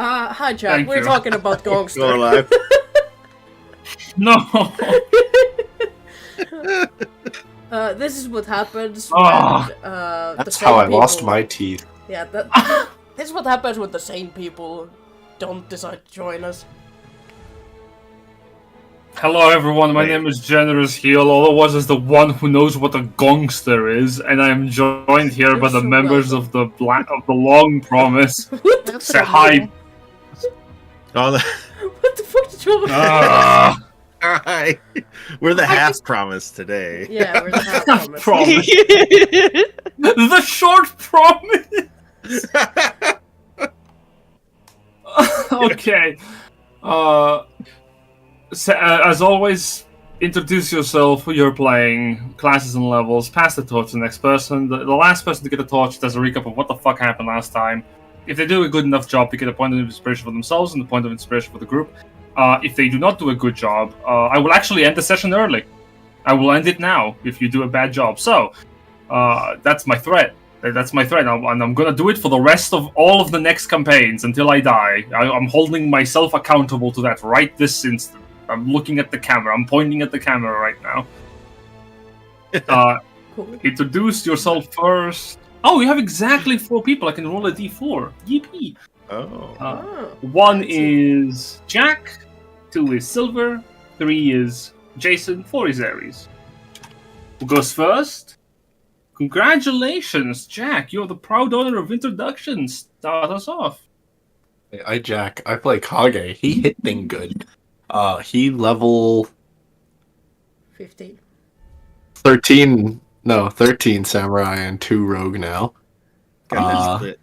Hi, Jack. Thank We're you. talking about Go Gongster. live. No. This is what happens Ah. when the That's same how I people... lost my teeth. Yeah, this is what happens when the same people don't decide to join us. Hello, everyone. My Wait. name is Generous Heel, otherwise as the one who knows what a gongster is, and I am joined here by You're the so members welcome. of the Long Promise. What the, Say hi. Oh, what the fuck did you... Ah, hi. We're the half promise today. Yeah, we're the half promise. promise. The short promise. Okay. As always, introduce yourself, who you're playing, classes and levels, pass the torch to the next person. The last person to get the torch does a recap of what the fuck happened last time. If they do a good enough job, they get a point of inspiration for themselves and a point of inspiration for the group. If they do not do a good job, I will actually end the session early. I will end it now if you do a bad job. So, that's my threat. That's my threat, and I'm gonna do it for the rest of all of the next campaigns until I die. I'm holding myself accountable to that right this instant. I'm looking at the camera. I'm pointing at the camera right now. Cool. Introduce yourself first. Oh, you have exactly 4 people. I can roll a d4. Yippee! Oh. Oh, 1 fancy. is Jack, 2 is Silver, 3 is Jason, 4 is Ares. Who goes first? Congratulations, Jack! You're the proud owner of introductions. Start us off. I Jack. I play Kage. He hit thing good. He level 15. 13 samurai and 2 rogue now. Got split.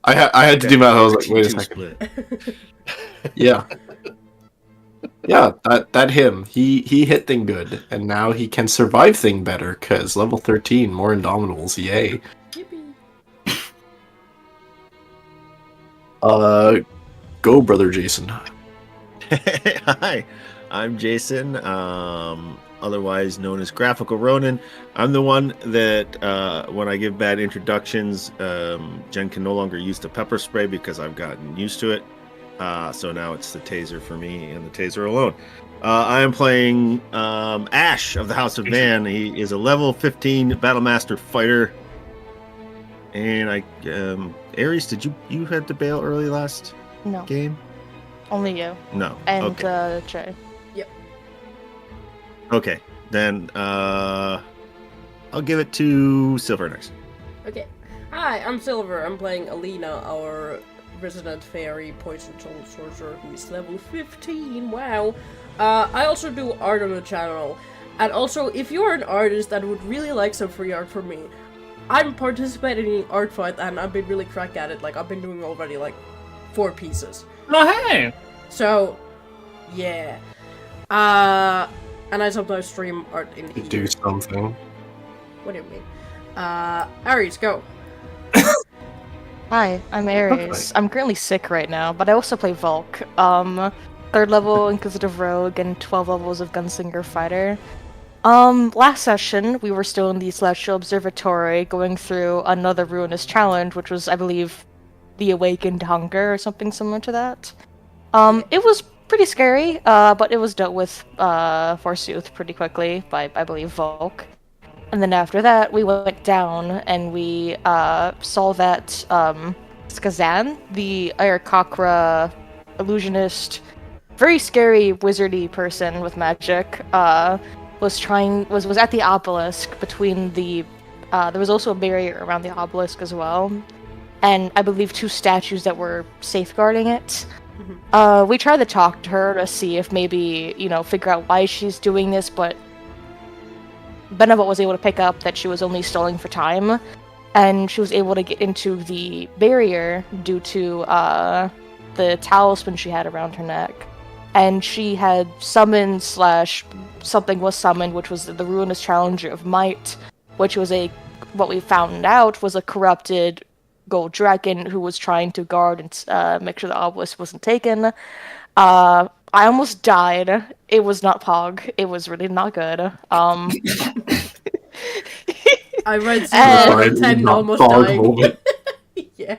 I had to do math. I was like, wait a Two second. split. Yeah. Yeah, that him. He hit thing good, and now he can survive thing better, cause level 13, more indomitables, yay. Yippee. Go brother Jason. Hi, I'm Jason, otherwise known as Graphical Ronin. I'm the one that, when I give bad introductions, Jen can no longer use the pepper spray because I've gotten used to it. So now it's the taser for me and the taser alone. I am playing Ash of the House of Van. He is a level 15 Battlemaster fighter. And Ares, did you had to bail early last No, game? only you. No. And Okay. Trey. Okay. Then I'll give it to Silver next. Okay. Hi, I'm Silver. I'm playing Alina, our resident fairy poison soul sorcerer who is level 15. Wow. I also do art on the channel. And also, if you're an artist that would really like some free art from me, I'm participating in Art Fight and I've been really crack at it. Like, I've been doing already like 4 pieces. Oh, hey! So, yeah. And I sometimes stream art in here. Do something. What do you mean? Ares, go. Hi, I'm Ares. I'm currently sick right now, but I also play Volk. 3rd level Inquisitive Rogue and 12 levels of Gunslinger Fighter. Last session, we were still in the Celestial Observatory going through another Ruinous Challenge, which was, I believe, the Awakened Hunger or something similar to that. It was pretty scary, but it was dealt with, forsooth, pretty quickly by, I believe, Volk. And then after that, we went down and we saw that Skazan, the Ayakakra illusionist, very scary wizardy person with magic, was at the obelisk between the. There was also a barrier around the obelisk as well, and I believe 2 statues that were safeguarding it. We tried to talk to her to see if maybe, figure out why she's doing this, but Benevot was able to pick up that she was only stalling for time, and she was able to get into the barrier due to the talisman she had around her neck. And she had summoned / something was summoned, which was the Ruinous Challenger of Might, which was what we found out was a corrupted gold dragon who was trying to guard and make sure the obelisk wasn't taken. I almost died. It was not Pog. It was really not good. I read 0 And- out of 10 Not almost dog dying. moment. Yeah.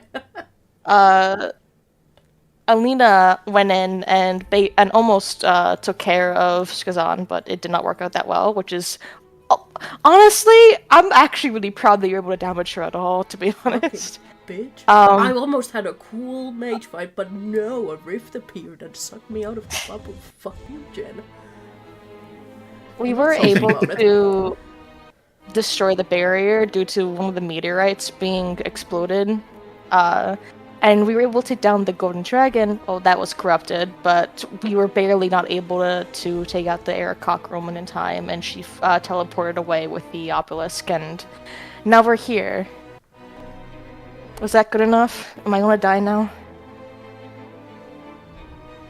Alina went in and almost took care of Skazan, but it did not work out that well, which is... honestly, I'm actually really proud that you're able to damage her at all, to be honest. Bitch. I Um, almost had a cool mage fight, but no, a rift appeared and sucked me out of the bubble. Fuck you, Jen. we were Something able about it. to destroy the barrier due to one of the meteorites being exploded. And we were able to take down the golden dragon. Oh, that was corrupted, but we were barely not able to take out the Arakok Roman in time, and she teleported away with the obelisk, and now we're here. Was that good enough? Am I gonna die now?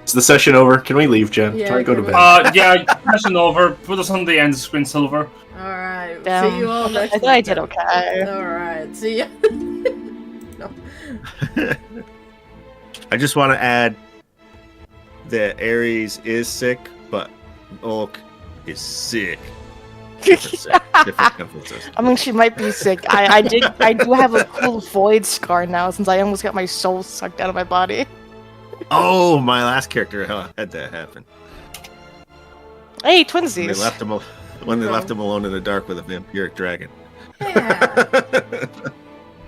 Is the session over? Can we leave, Jen? Yeah, Try to go to can we- bed. Yeah, session over. Put us on the end screen, Silver. Alright, Damn. see you all next I week. thought I did okay. Alright, see ya. No. I just want to add that Ares is sick, but Volk is sick. Different sick. Different emphasis. I mean, she might be sick. I do have a cool void scar now since I almost got my soul sucked out of my body. Oh, my last character had that happen. Hey, When they twinsies. left him, when they left him alone in the dark with a vampiric dragon.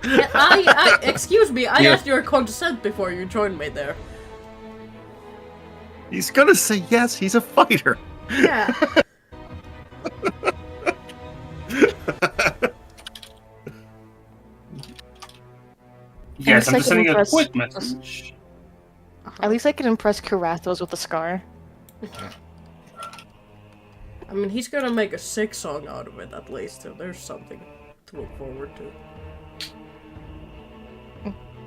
Yeah, excuse me, I Yeah. asked your consent before you joined me there. He's gonna say yes. He's a fighter. Yeah. Yes, I'm I just can sending a press- quick message. At least I can impress Karathos with the scar. I mean, he's gonna make a sick song out of it at least, so there's something to look forward to.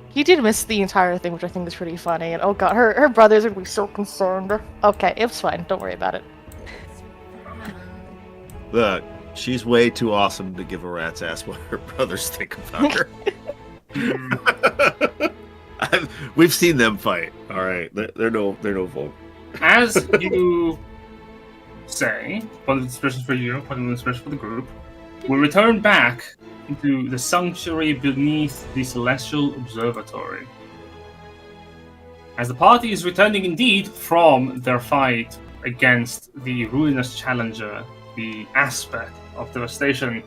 He did miss the entire thing, which I think is pretty funny. And oh god, her brothers are gonna be so concerned. Okay, it's fine. Don't worry about it. Look, she's way too awesome to give a rat's ass what her brothers think about her. We've seen them fight. All right, they're no Volk. As you say, positive expression for you, positive expression for the group, we return back into the sanctuary beneath the Celestial Observatory. As the party is returning indeed from their fight against the ruinous challenger, the aspect of devastation,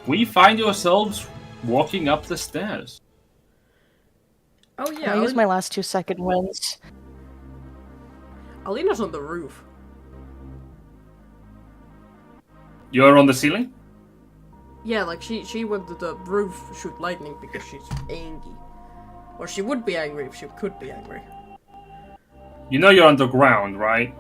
we find yourselves walking up the stairs. Oh yeah, I'll use my last 2-second wins. Alina's on the roof. You're on the ceiling? Yeah, like she went to the roof shoot lightning because she's angry. Or she would be angry if she could be angry. You know you're underground, right?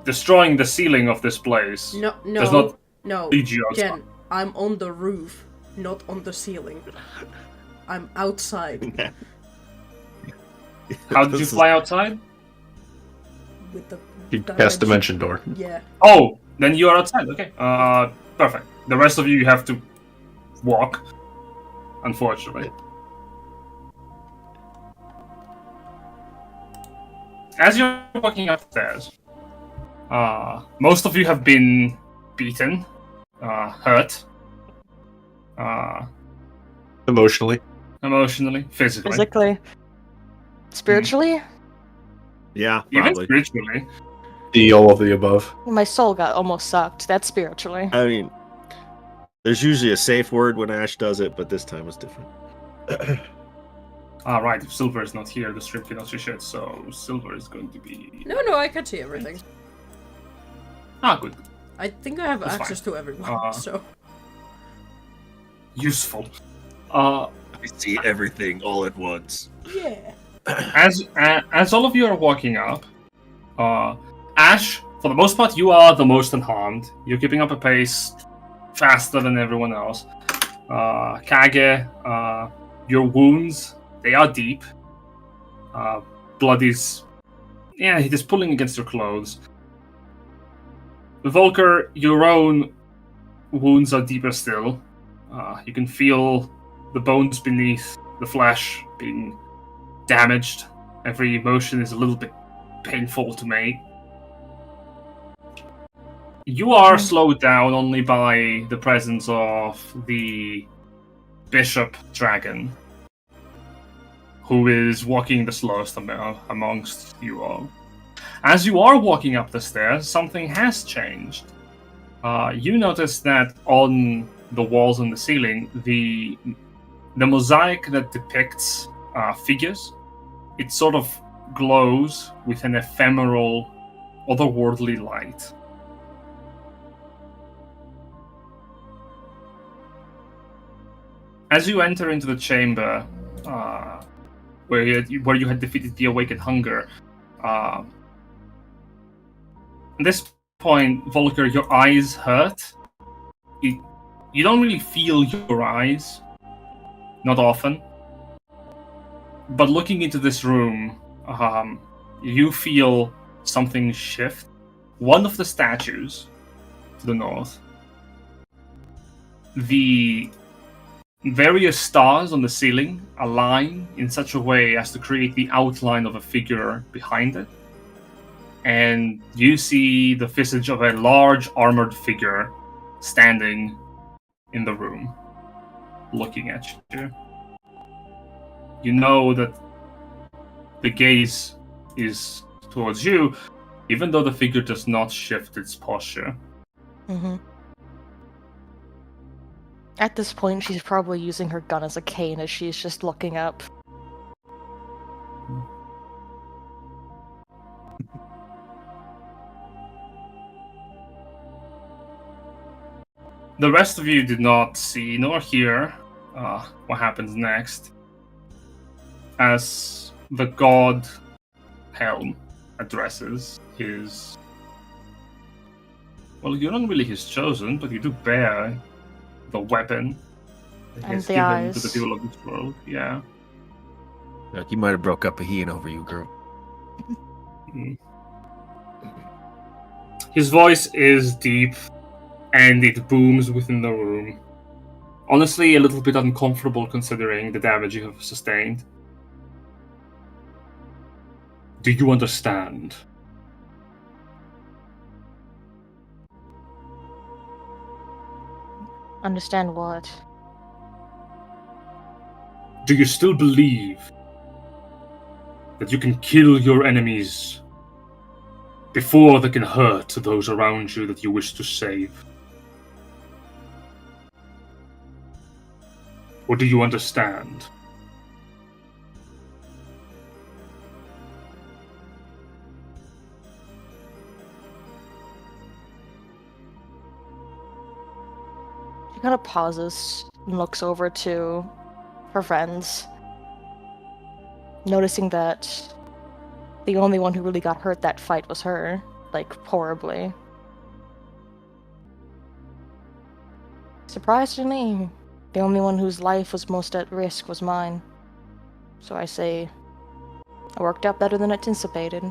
Destroying the ceiling of this place No, does not no, lead you outside. Jen, I'm on the roof, not on the ceiling. I'm outside How did you This is- fly outside? with the You cast dimension door. Yeah. Oh, then you are outside. Okay. Perfect. The rest of you have to walk, unfortunately. As you're walking upstairs, most of you have been beaten, hurt, Emotionally. emotionally, physically, Physically. Spiritually? Yeah, even probably. spiritually. All of the above. My soul got almost sucked. That's spiritually. I mean, there's usually a safe word when Ash does it, but this time was different. Right, if Silver is not here, the stream cannot see shit, so Silver is going to be... No, I can see everything. Good. I think I have That's access to everyone, so. Useful. I see everything all at once. Yeah. As all of you are walking up, Ash, for the most part, you are the most unharmed. You're keeping up a pace faster than everyone else. Kage, your wounds, they are deep. Blood is... yeah, it is pulling against your clothes. Volker, your own wounds are deeper still. You can feel the bones beneath the flesh being damaged. Every motion is a little bit painful to make. You are slowed down only by the presence of the Bishop Dragon, who is walking the slowest amongst you all. As you are walking up the stairs, something has changed. You notice that on the walls and the ceiling, the mosaic that depicts figures, it sort of glows with an ephemeral, otherworldly light. As you enter into the chamber where you had defeated the awakened hunger, at this point, Volker, your eyes hurt. You don't really feel your eyes, not often. But looking into this room, you feel something shift. One of the statues to the north, the various stars on the ceiling align in such a way as to create the outline of a figure behind it. And you see the visage of a large armored figure standing in the room, looking at you. You know that the gaze is towards you, even though the figure does not shift its posture. Mm-hmm. At this point, she's probably using her gun as a cane as she's just looking up. The rest of you did not see nor hear what happens next, as the god Helm addresses his... Well, you're not really his chosen, but you do bear the weapon that he And has the given eyes. to the people of this world. Yeah. Like he might have broke up a he over you, girl. Mm. His voice is deep, and it booms within the room. Honestly, a little bit uncomfortable considering the damage you have sustained. Do you understand? Understand what? Do you still believe that you can kill your enemies before they can hurt those around you that you wish to save? Or do you understand? She kind of pauses and looks over to her friends, noticing that the only one who really got hurt that fight was her, like, horribly. Surprisingly, the only one whose life was most at risk was mine. So I say, it worked out better than anticipated.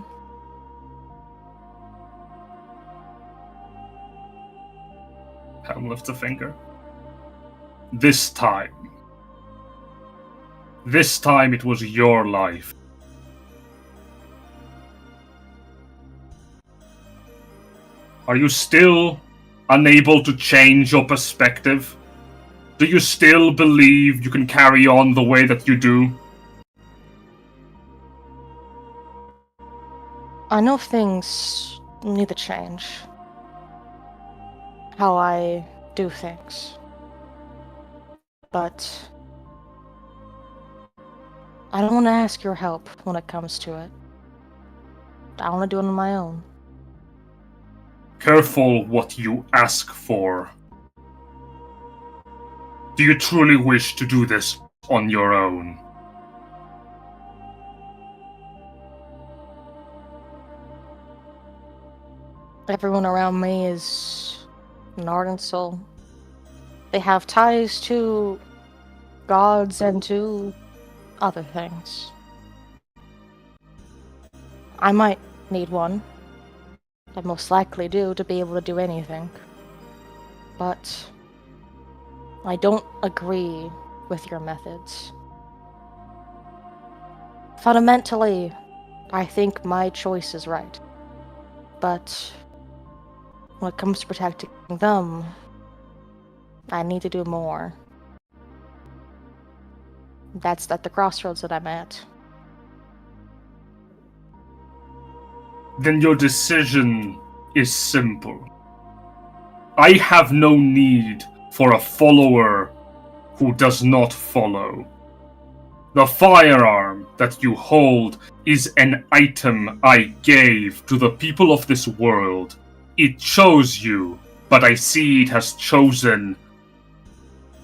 Helm lifts a finger. This time it was your life. Are you still unable to change your perspective? Do you still believe you can carry on the way that you do? I know things need to change. How I do things. But I don't want to ask your help when it comes to it. I want to do it on my own. Careful what you ask for. Do you truly wish to do this on your own? Everyone around me is an ardent soul. They have ties to gods and to other things. I might need one. I most likely do to be able to do anything. But I don't agree with your methods. Fundamentally, I think my choice is right. But when it comes to protecting them, I need to do more. That's at the crossroads that I'm at. then your decision is simple. I have no need for a follower who does not follow. The firearm that you hold is an item I gave to the people of this world. It chose you, but I see it has chosen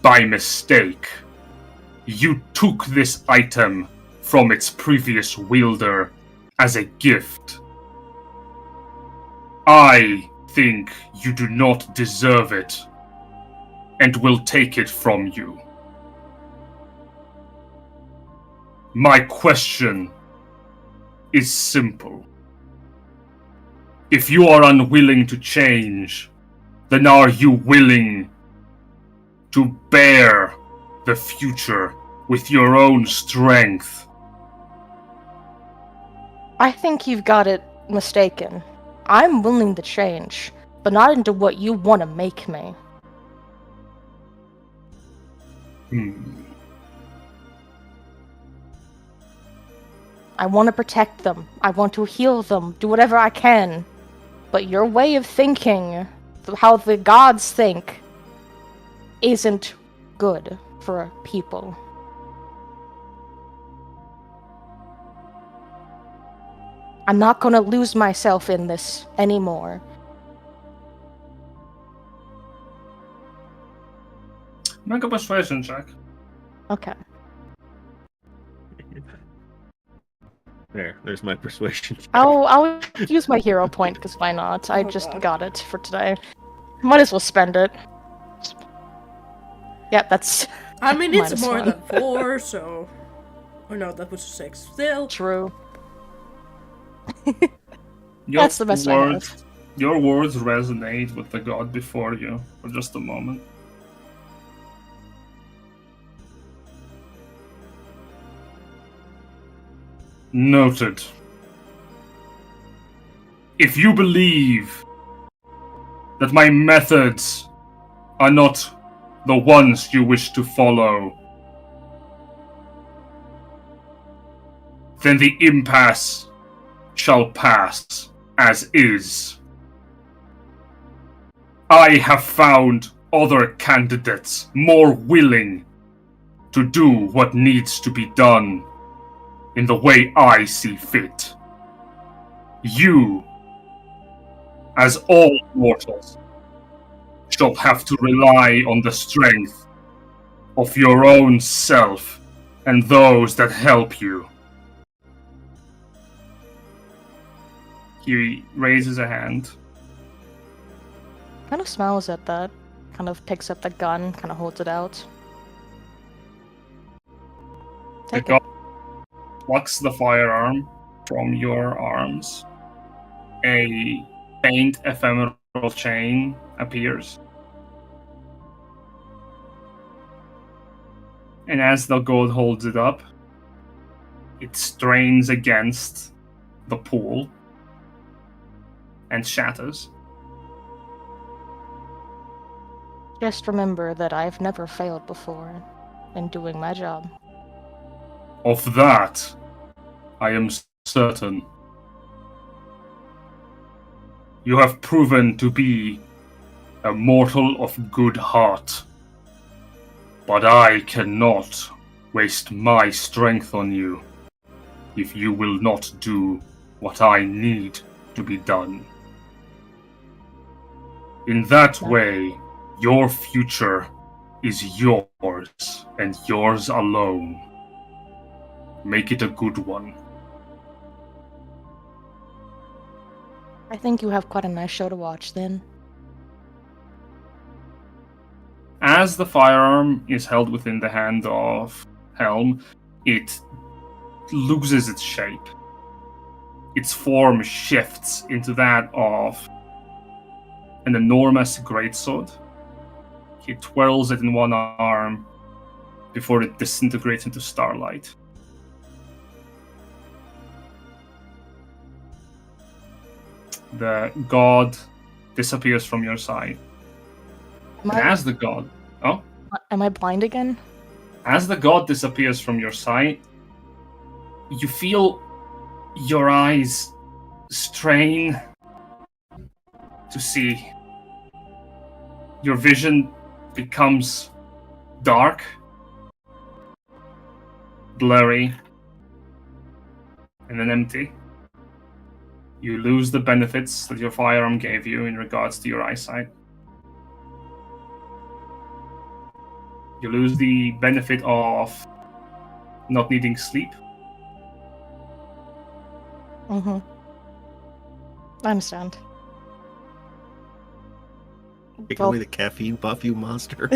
by mistake. You took this item from its previous wielder as a gift. I think you do not deserve it, and will take it from you. My question is simple. If you are unwilling to change, then are you willing to bear the future with your own strength? I think you've got it mistaken. I'm willing to change, but not into what you want to make me. I want to protect them. I want to heal them. Do whatever I can. But your way of thinking, how the gods think, isn't good for people. I'm not gonna lose myself in this anymore. Make a persuasion check. Okay. There's my persuasion. I'll use my hero point, because why not? I just got it for today. Might as well spend it. Yep, that's... I mean, Minus it's more one. than 4, so... Oh no, that was a 6. Still. True. Your That's the best I have. Your words resonate with the god before you for just a moment. Noted. If you believe that my methods are not the ones you wish to follow, then the impasse shall pass as is. I have found other candidates more willing to do what needs to be done in the way I see fit. You, as all mortals, shall have to rely on the strength of your own self and those that help you. He raises a hand. Kind of smiles at that. Kind of picks up the gun, kind of holds it out. The Take it. god plucks the firearm from your arms. A faint ephemeral chain appears. And as the god holds it up, it strains against the pool and shatters. Just remember that I've never failed before in doing my job. Of that, I am certain. You have proven to be a mortal of good heart. But I cannot waste my strength on you if you will not do what I need to be done. In that way, your future is yours and yours alone. Make it a good one. I think you have quite a nice show to watch then. As the firearm is held within the hand of Helm, it loses its shape. Its form shifts into that of an enormous greatsword. He twirls it in one arm before it disintegrates into starlight. The god disappears from your side. Am And I, as the god... Oh? am I blind again? As the god disappears from your sight, you feel your eyes strain to see. Your vision becomes dark, blurry, and then empty. You lose the benefits that your firearm gave you in regards to your eyesight. You lose the benefit of not needing sleep. Mm-hmm. I understand. Take Well- away the caffeine buff, you monster.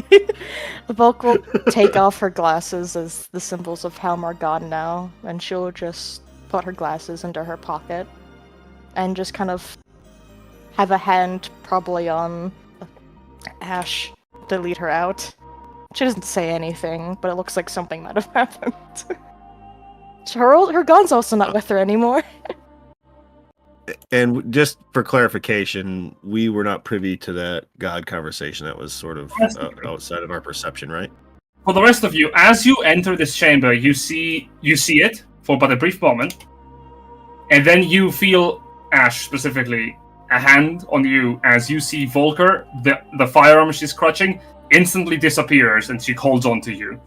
Volk will take off her glasses as the symbols of Halmar gone now, and she'll just put her glasses into her pocket and just kind of have a hand probably on Ash to lead her out. She doesn't say anything, but it looks like something might have happened. Her gun's also not with her anymore. And just for clarification, we were not privy to that God conversation. That was sort of Yes. outside of our perception, right? For the rest of you, as you enter this chamber, you see it for but a brief moment, and then you feel, Ash specifically, a hand on you as you see Volker, the firearm she's clutching, instantly disappears and she holds on to you.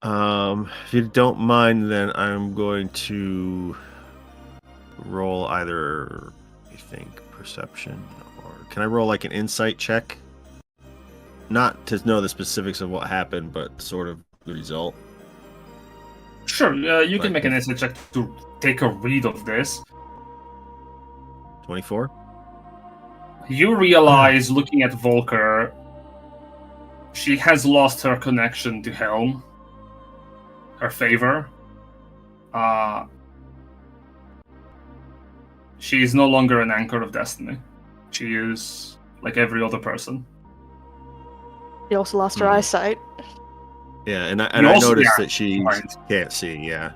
If you don't mind, then I'm going to roll either, I think, perception, or can I roll like an insight check? Not to know the specifics of what happened, but sort of the result. Sure, you can Like make an if- insight check to take a read of this. 24? You realize, looking at Volker, she has lost her connection to Helm, her favor. She is no longer an anchor of destiny. She is like every other person. She also lost her Hmm. eyesight. Yeah, and I You also- noticed yeah, that she right. can't see. Yeah.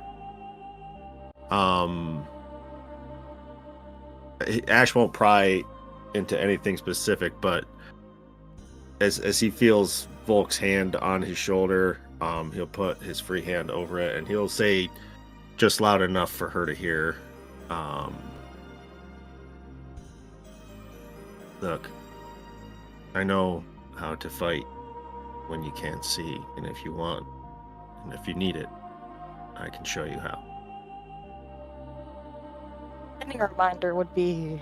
Ash won't pry into anything specific, but as he feels Volk's hand on his shoulder, he'll put his free hand over it, and he'll say just loud enough for her to hear. Look, I know how to fight when you can't see, and if you want, and if you need it, I can show you how. Any reminder would be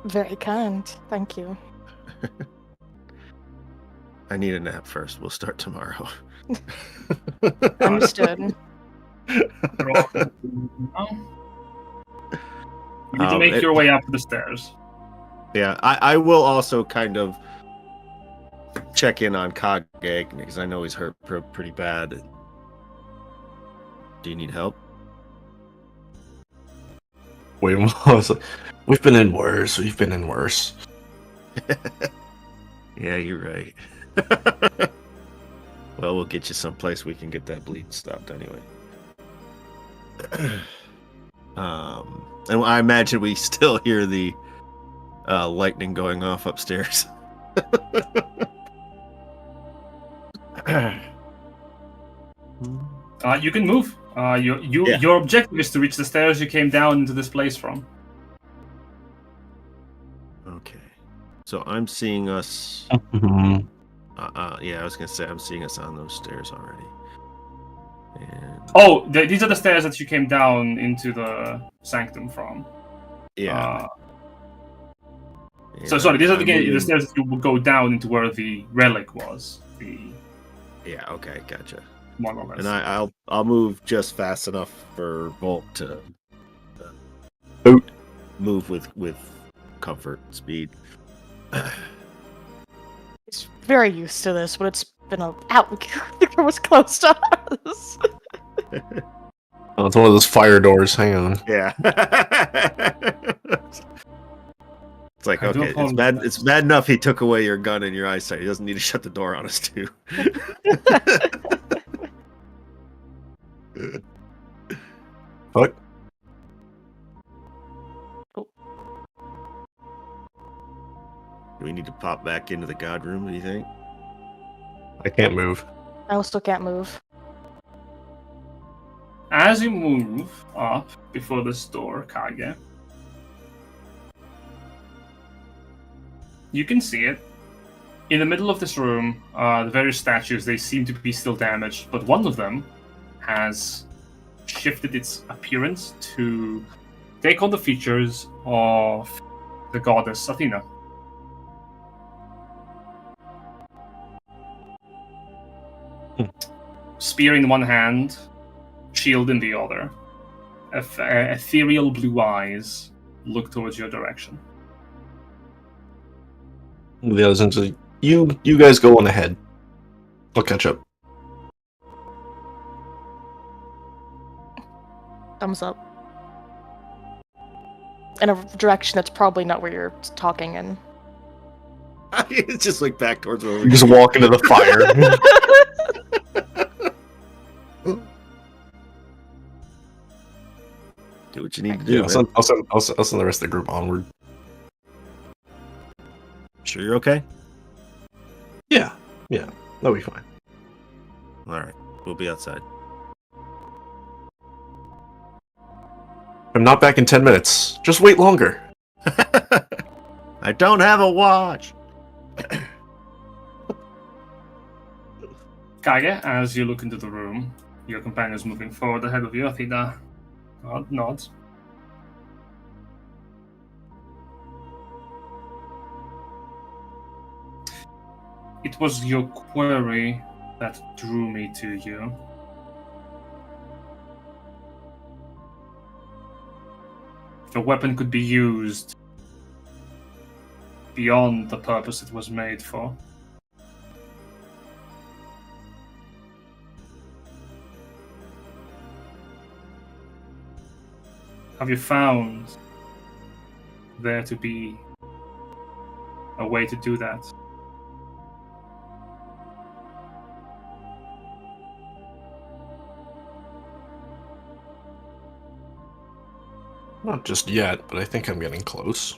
very kind. Thank you. I need a nap first. We'll start tomorrow. Understood. You need to make your way up the stairs. Yeah, I will also kind of check in on Kage because I know he's hurt pretty bad. Do you need help? We've been in worse. We've been in worse. Yeah, you're right. Well, we'll get you someplace we can get that bleed stopped anyway. And I imagine we still hear the lightning going off upstairs. You can move. Yeah. Your objective is to reach the stairs you came down into this place from. Okay. So I'm seeing us. Mhm. Yeah, I was gonna say I'm seeing us on those stairs already. And Oh, these are the stairs that you came down into the sanctum from. yeah. So yeah, sorry, these are I'm the moving- stairs that you will go down into where the relic was. Yeah. Okay. Gotcha. More or less. And I'll move just fast enough for Bolt to Boot. move with comfort, speed. He's very used to this, but it's been out. The door was closed to us. Oh, it's one of those fire doors. Hang on. Yeah. It's like, I do okay, it's bad. apologize. It's bad enough he took away your gun and your eyesight. He doesn't need to shut the door on us too. What? Do we need to pop back into the god room? Do you think? I can't move. I still can't move. As you move up before this door, Kage, you can see it. In the middle of this room, the various statues, they seem to be still damaged, but one of them has shifted its appearance to take on the features of the goddess Athena. Spear in one hand, shield in the other. Ethereal blue eyes look towards your direction. The other ones are, you guys go on ahead. I'll catch up. Thumbs up. In a direction that's probably not where you're talking in. It's just like back towards where You we just walk into the fire. do what you need to do. Yeah, Man. I'll send the rest of the group onward. Sure you're okay? Yeah, that'll be fine. All right, we'll be outside. I'm not back in 10 minutes. Just wait longer. I don't have a watch. Kage, as you look into the room, your companion's moving forward ahead of you. Athena nods. It was your query that drew me to you. If a weapon could be used beyond the purpose it was made for, have you found there to be a way to do that? Not just yet, but I think I'm getting close.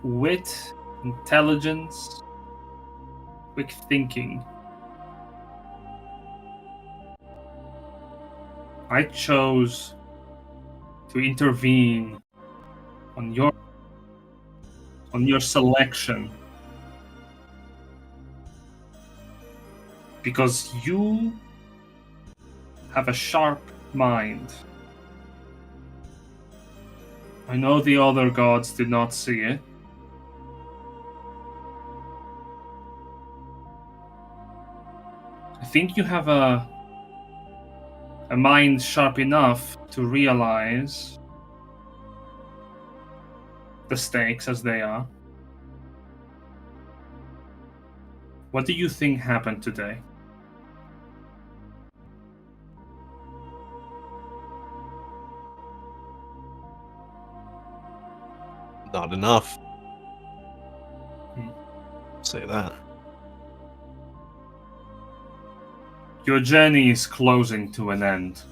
Wit, intelligence, quick thinking. I chose to intervene on your selection because you have a sharp mind. I know the other gods did not see it. I think you have a mind sharp enough to realize the stakes as they are. What do you think happened today? Not enough. Say that. Your journey is closing to an end.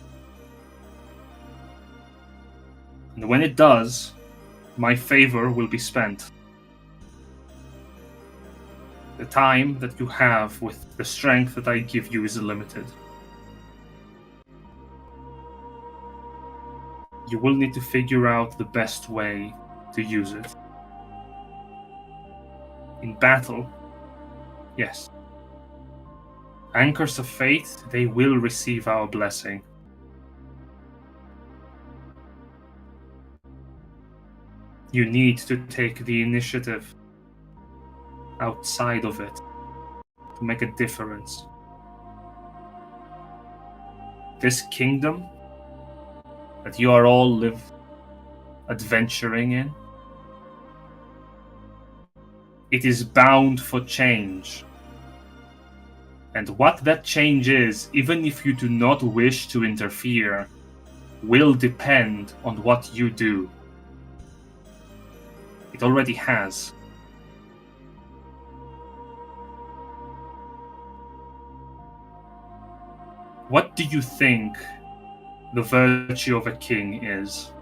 And when it does, my favor will be spent. The time that you have with the strength that I give you is limited. You will need to figure out the best way to use it. In battle, yes. Anchors of fate, they will receive our blessing. You need to take the initiative outside of it to make a difference. This kingdom that you are all adventuring in, it is bound for change. And what that change is, even if you do not wish to interfere, will depend on what you do. It already has. What do you think the virtue of a king is?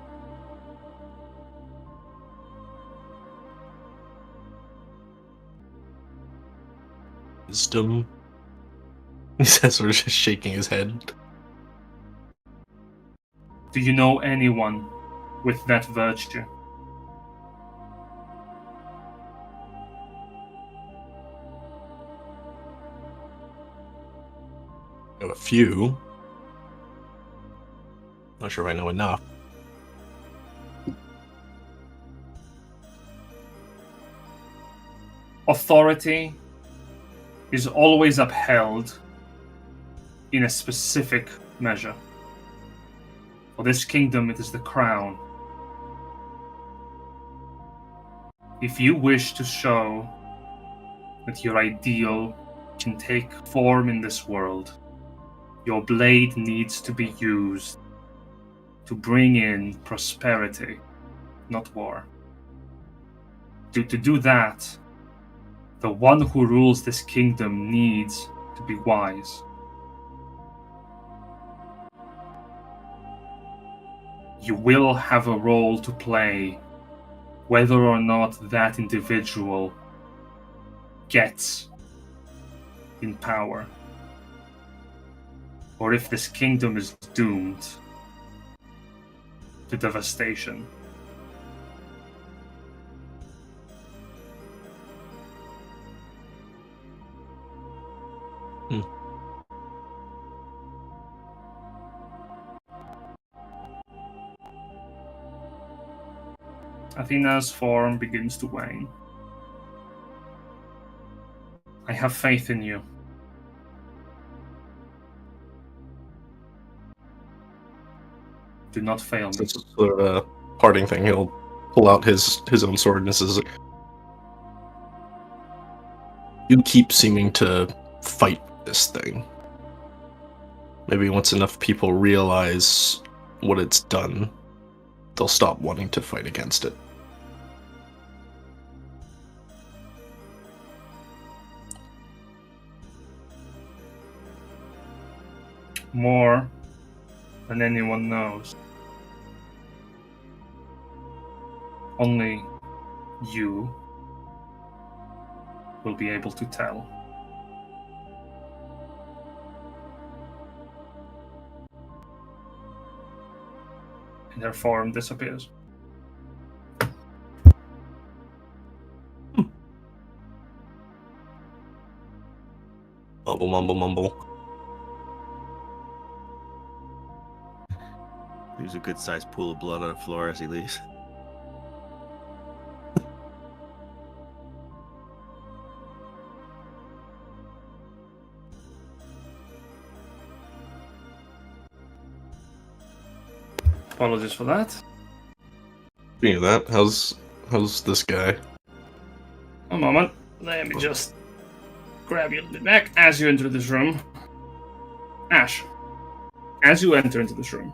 Wisdom. He says, sort of just shaking his head. Do you know anyone with that virtue? I know a few. Not sure if I know enough. Authority is always upheld in a specific measure. For this kingdom, it is the crown. If you wish to show that your ideal can take form in this world, your blade needs to be used to bring in prosperity, not war. To do that, the one who rules this kingdom needs to be wise. You will have a role to play whether or not that individual gets in power, or if this kingdom is doomed to devastation. Athena's form begins to wane. I have faith in you. Do not fail me. It's sort of a parting thing. He'll pull out his own sword and says, "You keep seeming to fight this thing. Maybe once enough people realize what it's done, they'll stop wanting to fight against it." More than anyone knows. Only you will be able to tell. And their form disappears. Mumble, mumble, mumble. There's a good sized pool of blood on the floor as he leaves. Apologies for that. Speaking of that, how's this guy? A moment. Let me just grab you a little bit back as you enter this room. Ash, as you enter into this room,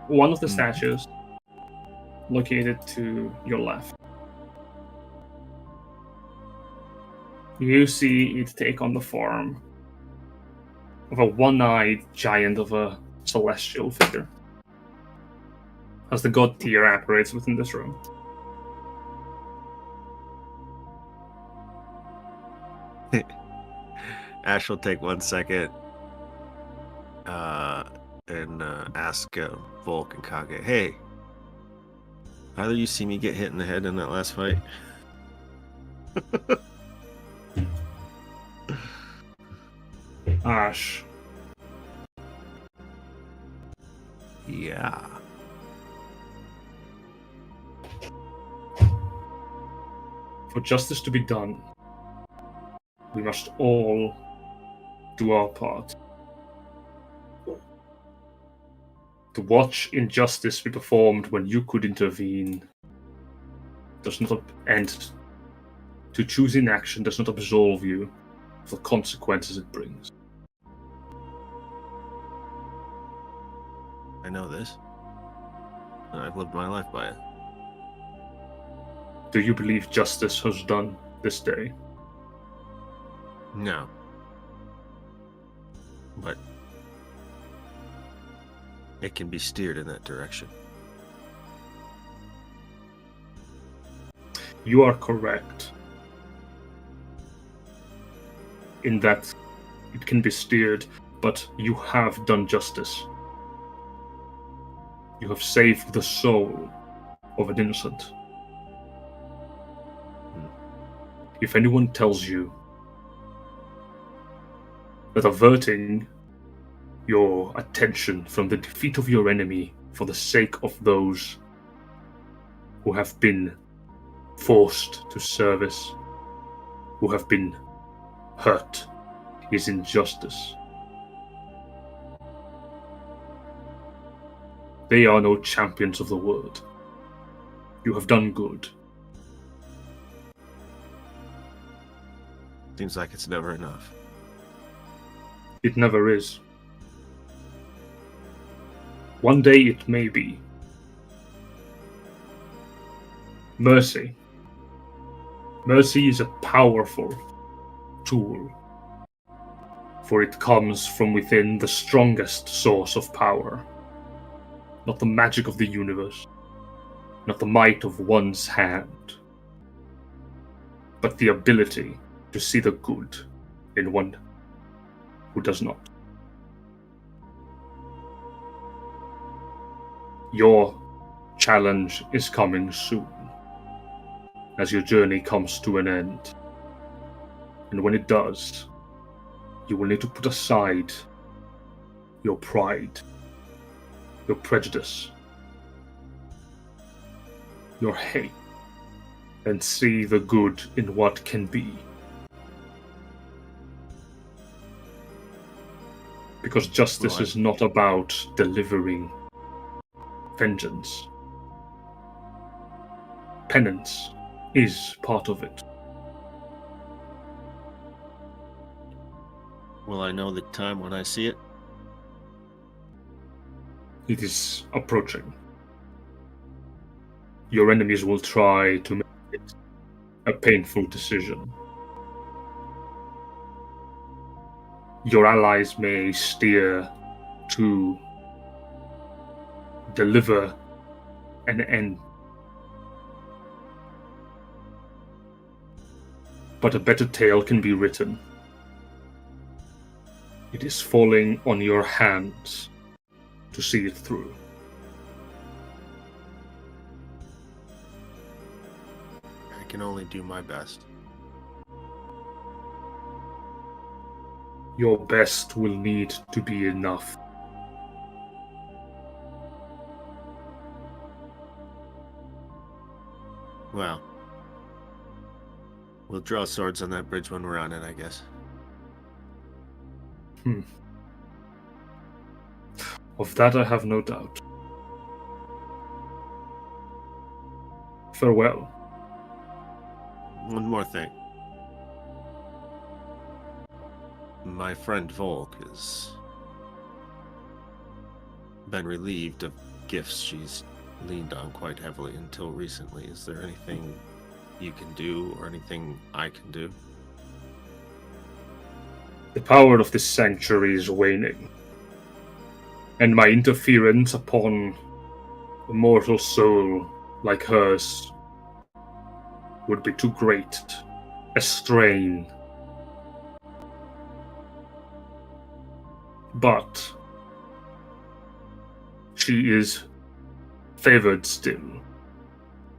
one of the statues located to your left, you see it take on the form of a one-eyed giant of a celestial figure as the god tier operates within this room. Ash will take 1 second and ask Volk and Kage, "Hey, either you see me get hit in the head in that last fight?" Ash, Yeah. for justice to be done, we must all do our part. To watch injustice be performed when you could intervene does not end. To choose inaction does not absolve you of the consequences it brings. I know this. And I've lived my life by it. Do you believe justice has done this day? No. But it can be steered in that direction. You are correct. in that it can be steered, but you have done justice. You have saved the soul of an innocent. If anyone tells you that averting your attention from the defeat of your enemy for the sake of those who have been forced to service, who have been hurt, is injustice, they are no champions of the world. You have done good. Seems like it's never enough. It never is. One day it may be. Mercy. Mercy is a powerful tool, for it comes from within the strongest source of power. Not the magic of the universe, not the might of one's hand, but the ability to see the good in one who does not. Your challenge is coming soon, as your journey comes to an end. And when it does, you will need to put aside your pride, your prejudice, your hate, and see the good in what can be. Because justice is not about delivering vengeance. Penance is part of it. Will I know the time when I see it? It is approaching. Your enemies will try to make it a painful decision. Your allies may steer to deliver an end. But a better tale can be written. It is falling on your hands to see it through. I can only do my best. Your best will need to be enough. Well, we'll draw swords on that bridge when we're on it, I guess. Of that I have no doubt. Farewell. One more thing. My friend Volk has been relieved of gifts she's leaned on quite heavily until recently. Is there anything you can do or anything I can do? The power of this sanctuary is waning, and my interference upon a mortal soul like hers would be too great a strain. But she is favored still,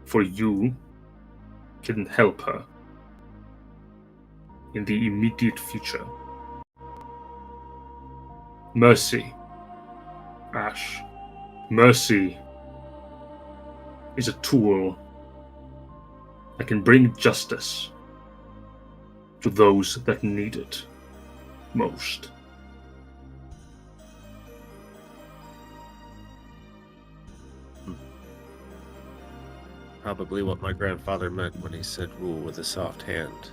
for you can help her in the immediate future. Mercy, Ash. Mercy is a tool that can bring justice to those that need it most. Probably what my grandfather meant when he said rule with a soft hand.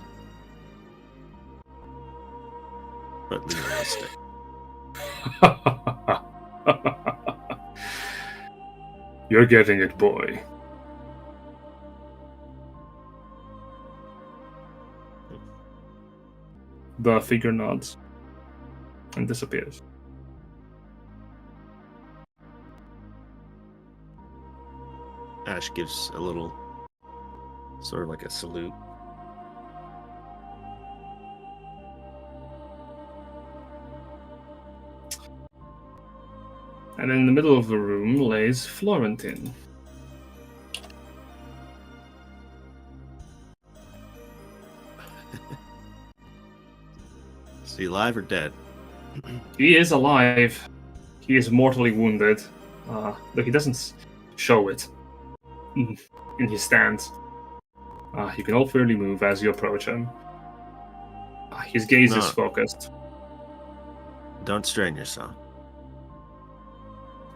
But legalistic. You're getting it, boy. The figure nods and disappears. Ash gives a little, sort of like a salute. And in the middle of the room lays Florentin. Is he alive or dead? He is alive. He is mortally wounded, though he doesn't show it in his stance. You can all fairly move as you approach him. His gaze is focused. Don't strain yourself.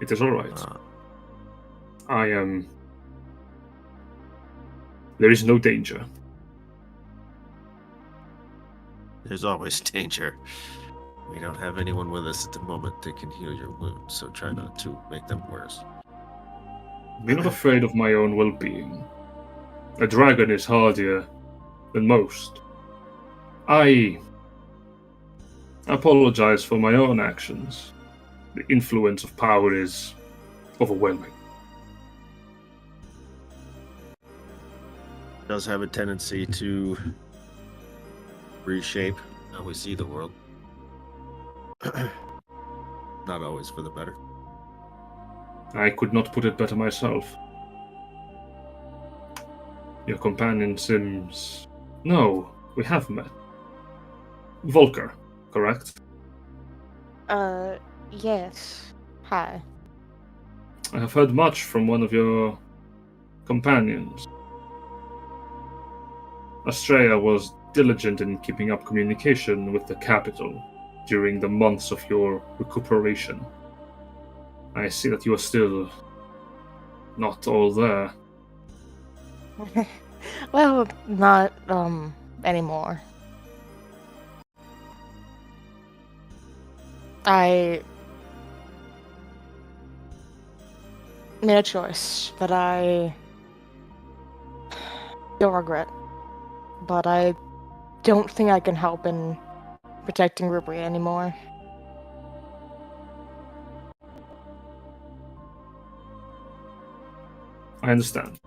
It is all right. I am. There is no danger. There's always danger. We don't have anyone with us at the moment that can heal your wounds, so try not to make them worse. Be not afraid of my own well-being. A dragon is hardier than most. I apologize for my own actions. The influence of power is overwhelming. It does have a tendency to reshape how we see the world. Not always for the better. I could not put it better myself. Your companion seems... No, we have met. Volker, correct? Yes. Hi. I have heard much from one of your companions. Astrea was diligent in keeping up communication with the capital during the months of your recuperation. I see that you are still not all there. Well, not, anymore. I made a choice that I don't regret, but I don't think I can help in protecting Rubri anymore. I understand.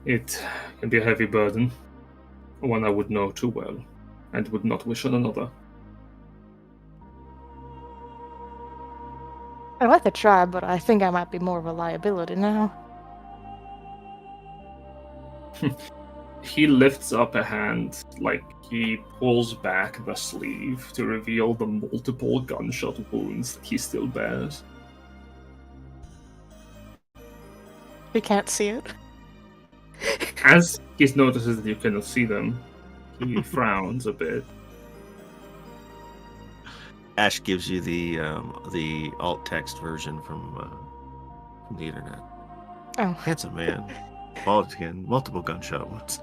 It can be a heavy burden, one I would know too well, and would not wish on another. I like to try, but I think I might be more of a liability now. He lifts up a hand, like he pulls back the sleeve to reveal the multiple gunshot wounds that he still bears. We can't see it. As he notices that you cannot see them, he frowns a bit. Ash gives you the alt text version from the internet. Oh. Handsome man, bald skin, multiple gunshot wounds.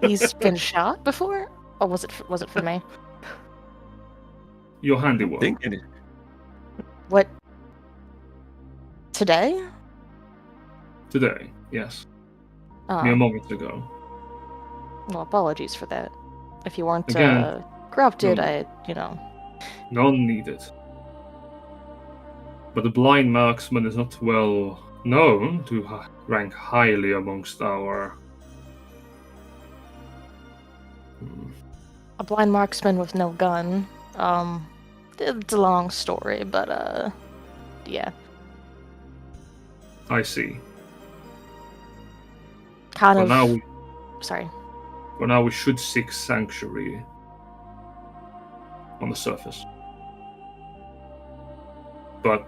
He's been shot before, or was it for me? Your handiwork. Thinking it. What? Today? Today, yes. Oh. Mere moments ago. Well, apologies for that. If you weren't Again, corrupted, no. None needed. But the blind marksman is not well known to rank highly amongst our... A blind marksman with no gun. It's a long story, but yeah. I see. Kind For of. now, Sorry. For now, we should seek sanctuary on the surface. But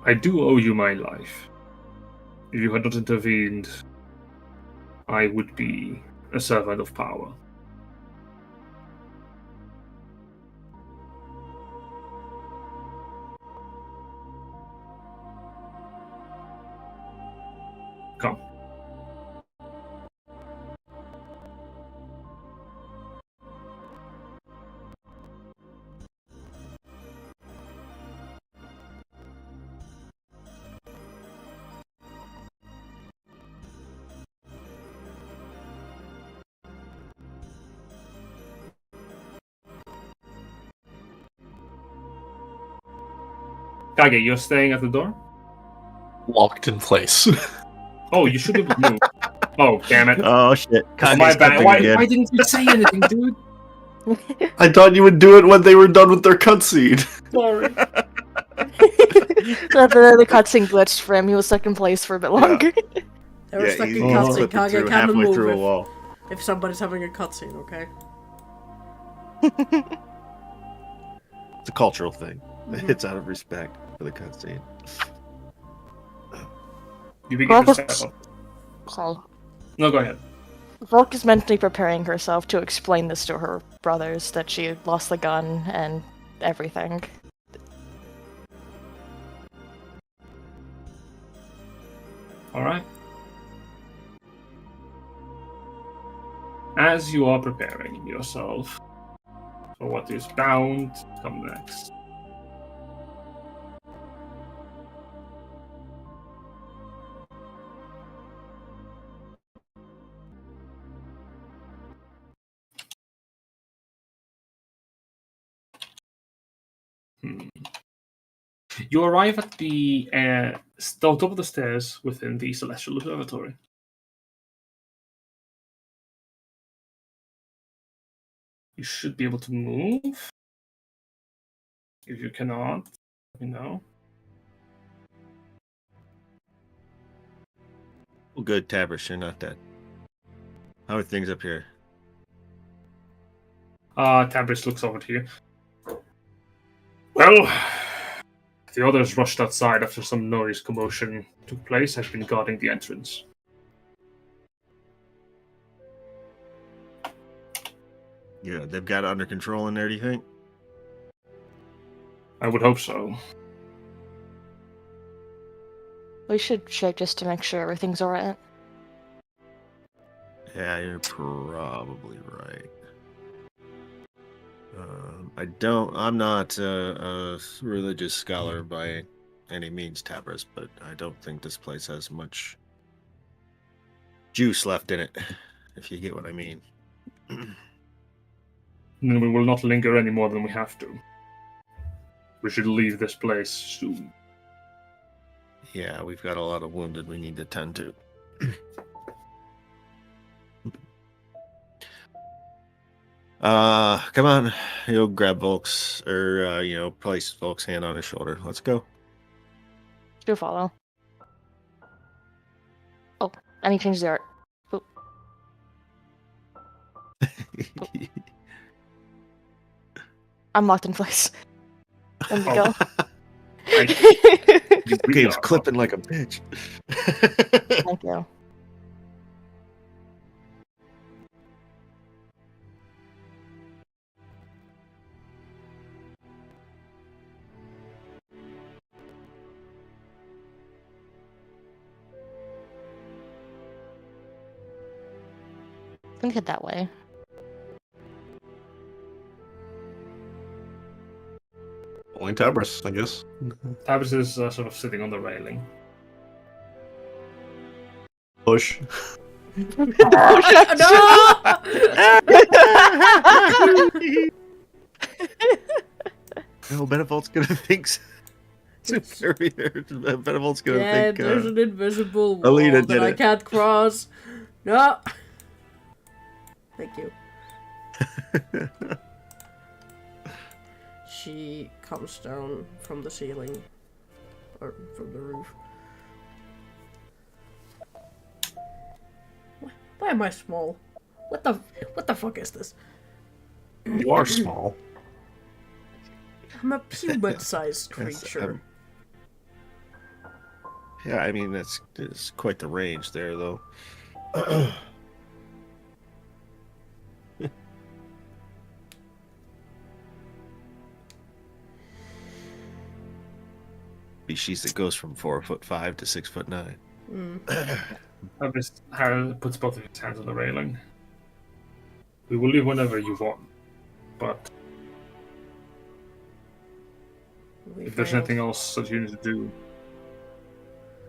I do owe you my life. If you had not intervened, I would be a servant of power. Come. Kage, you're staying at the door? Locked in place. Oh, you should have moved. Oh, damn it. Oh shit! Oh, my Kage's bad. coming Why again. didn't you say anything, dude? I thought you would do it when they were done with their cutscene. Sorry. The cutscene glitched for him. He was stuck in place for a bit longer. They were stuck in he's cutscene. slipping Can't through get halfway move through a wall. if somebody's having a cutscene, okay? It's a cultural thing. Mhm. It's out of respect for the cutscene. You begin to Robert- step up. Sorry. No, go ahead. Volk is mentally preparing herself to explain this to her brothers, that she had lost the gun and everything. Alright. As you are preparing yourself for what is bound to come next, you arrive at the top of the stairs within the Celestial Observatory. You should be able to move. If you cannot, let me know. Well, good, Tabrish, you're not dead. How are things up here? Tabris looks over to you. Well, the others rushed outside after some noise commotion took place. I've been guarding the entrance. Yeah, they've got it under control in there, do you think? I would hope so. We should check just to make sure everything's alright. Yeah, you're probably right. I'm not a religious scholar by any means, Tabris, but I don't think this place has much juice left in it, if you get what I mean. Then we will not linger any more than we have to. We should leave this place soon. Yeah, we've got a lot of wounded we need to tend to. Come on, you'll grab Volk's, or, place Volk's hand on his shoulder. Let's go. Do follow. Oh, and he changed the art. I'm locked in place. There we go. This game's clipping like a bitch. Thank you. Think it that way. Only Tabris, I guess. Tabris is sort of sitting on the railing. Push. No! No, Benevolt's gonna think. Benevolt's gonna Yeah, think. there's an invisible wall Alina that did I it. can't cross. No! Thank you. She comes down from the ceiling. Or from the roof. Why am I small? What the fuck is this? You are small. I'm a human-sized creature. Yeah, I mean that's quite the range there, though. Species that goes from 4'5" to 6'9". Tabris puts both of his hands on the railing. We will leave whenever you want, but We if there's failed. anything else that you need to do,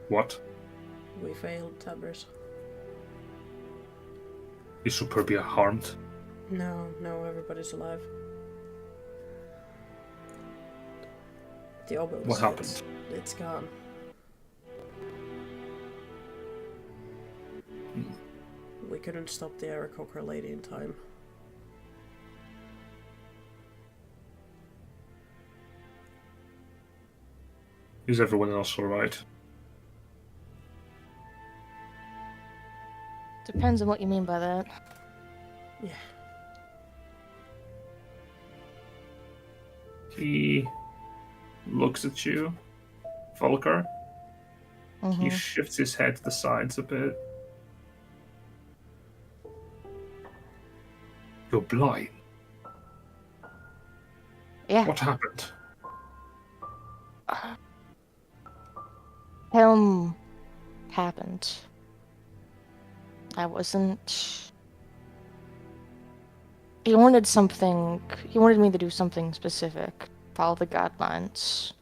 what? We failed, Tabris. Is Superbia harmed? No, everybody's alive. The obelisk. What happened? It's gone. We couldn't stop the Aarakocra lady in time. Is everyone else alright? Depends on what you mean by that. Yeah. He looks at you, Volker. He Mhm. shifts his head to the sides a bit. You're blind. Yeah. What happened? Happened. I wasn't. He wanted something. He wanted me to do something specific. Follow the guidelines.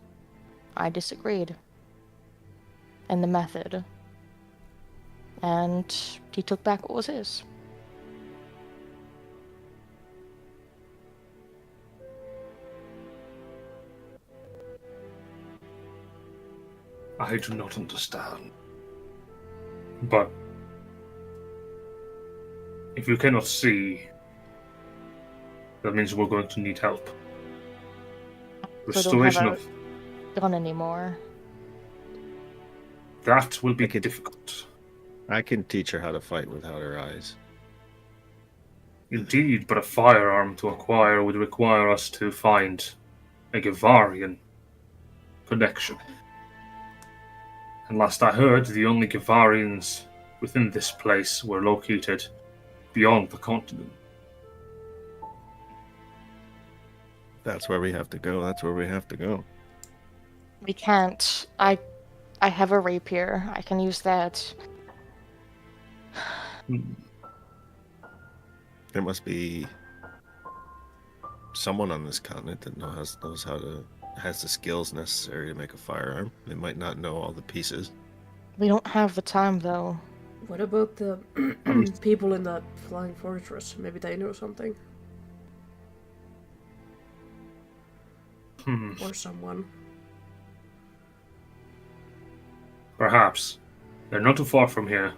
I disagreed. And the method. And he took back what was his. I do not understand. But if you cannot see, that means we're going to need help. So don't have Restoration a- of Gun anymore. that will be I could- difficult. I can teach her how to fight without her eyes. Indeed, but a firearm to acquire would require us to find a Gavarian connection. And last I heard, the only Gavarians within this place were located beyond the continent. That's where we have to go. That's where we have to go. We can't. I have a rapier. I can use that. There must be someone on this continent that knows how to has the skills necessary to make a firearm. They might not know all the pieces. We don't have the time though. What about the people in that flying fortress? Maybe they know something. Or someone. Perhaps. They're not too far from here.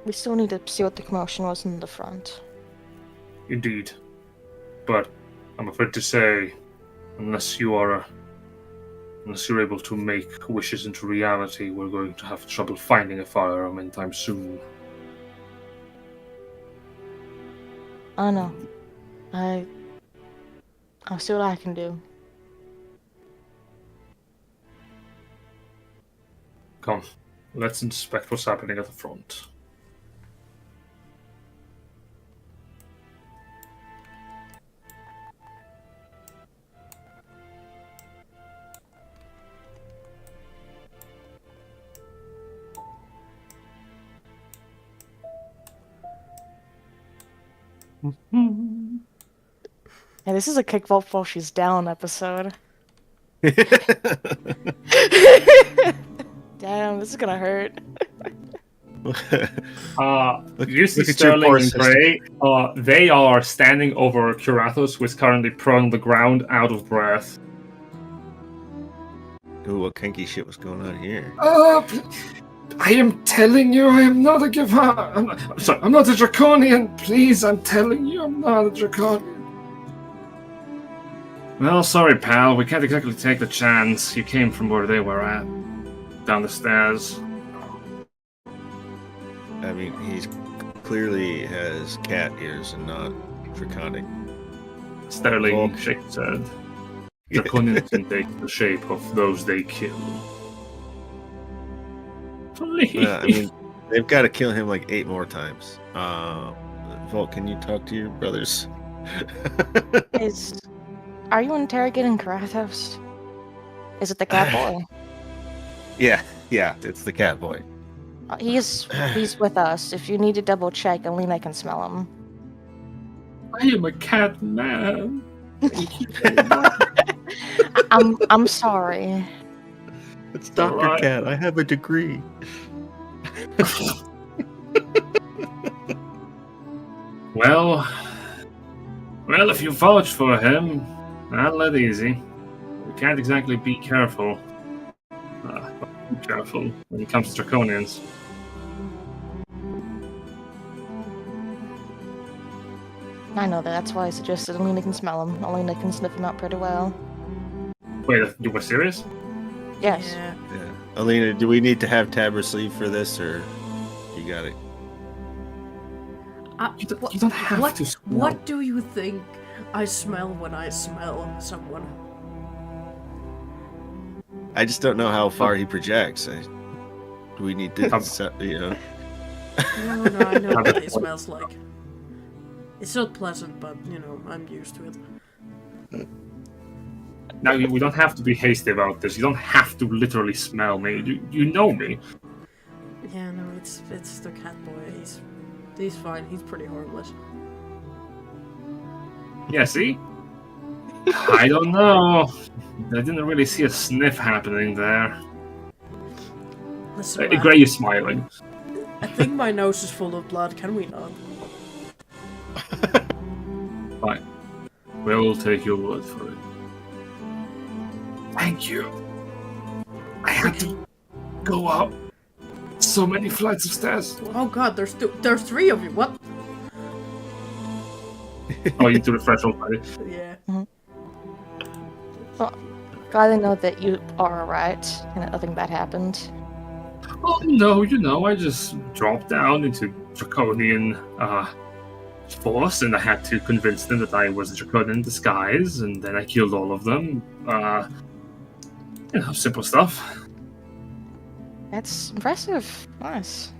We still need to see what the commotion was in the front. Indeed. But I'm afraid to say, unless you're able to make wishes into reality, we're going to have trouble finding a firearm anytime soon. I know. I'll see what I can do. Come, let's inspect what's happening at the front. Yeah, this is a kick Volk while she's down episode. Damn, this is gonna hurt. You see look at your Sterling poor and sister. Gray. They are standing over Curathos, who is currently prone on the ground, out of breath. Ooh, what kinky shit was going on here? I am telling you, I am not a Gavar. I'm not a Draconian. Please, I'm telling you, I'm not a Draconian. Well, sorry, pal. We can't exactly take the chance. You came from where they were at, down the stairs. I mean, he's clearly has cat ears and not draconic. Sterling Volk. shakes his head. Draconians can take the shape of those they kill. Please. I mean, they've got to kill him like 8 more times. Volk, can you talk to your brothers? Are you interrogating Karathos? Is it the cat boy? Yeah, it's the cat boy. He's with us. If you need to double check, Alina can smell him. I am a cat man. I'm sorry. It's Dr. Alright. Cat. I have a degree. Well, if you vouch for him, I'll let easy. We can't exactly be careful. Be careful when it comes to Draconians. I know that. That's why I suggested Alina can smell him. Alina can sniff him out pretty well. Wait, you were serious? Yes. Yeah. Yeah. Alina, do we need to have Tabber sleeve for this, or you got it? You don't have what, to smell. What do you think I smell when I smell someone? I just don't know how far he projects. Do we need to, you know? No, I know what it smells like. It's not pleasant, but, you know, I'm used to it. Now, we don't have to be hasty about this. You don't have to literally smell me. You know me. Yeah, no, it's the cat boy. He's fine. He's pretty harmless. Yeah, see? I don't know. I didn't really see a sniff happening there. Listen, man, Gray is smiling. I think my nose is full of blood. Can we not? Fine. We'll take your word for it. Thank you. I had to go up so many flights of stairs. Oh god, there's three of you. What? Oh, you need to refresh already. Yeah. Well, glad to know that you are alright and that nothing bad happened. Oh no, I just dropped down into Draconian force, and I had to convince them that I was a Draconian in disguise, and then I killed all of them. Simple stuff. That's impressive. Nice.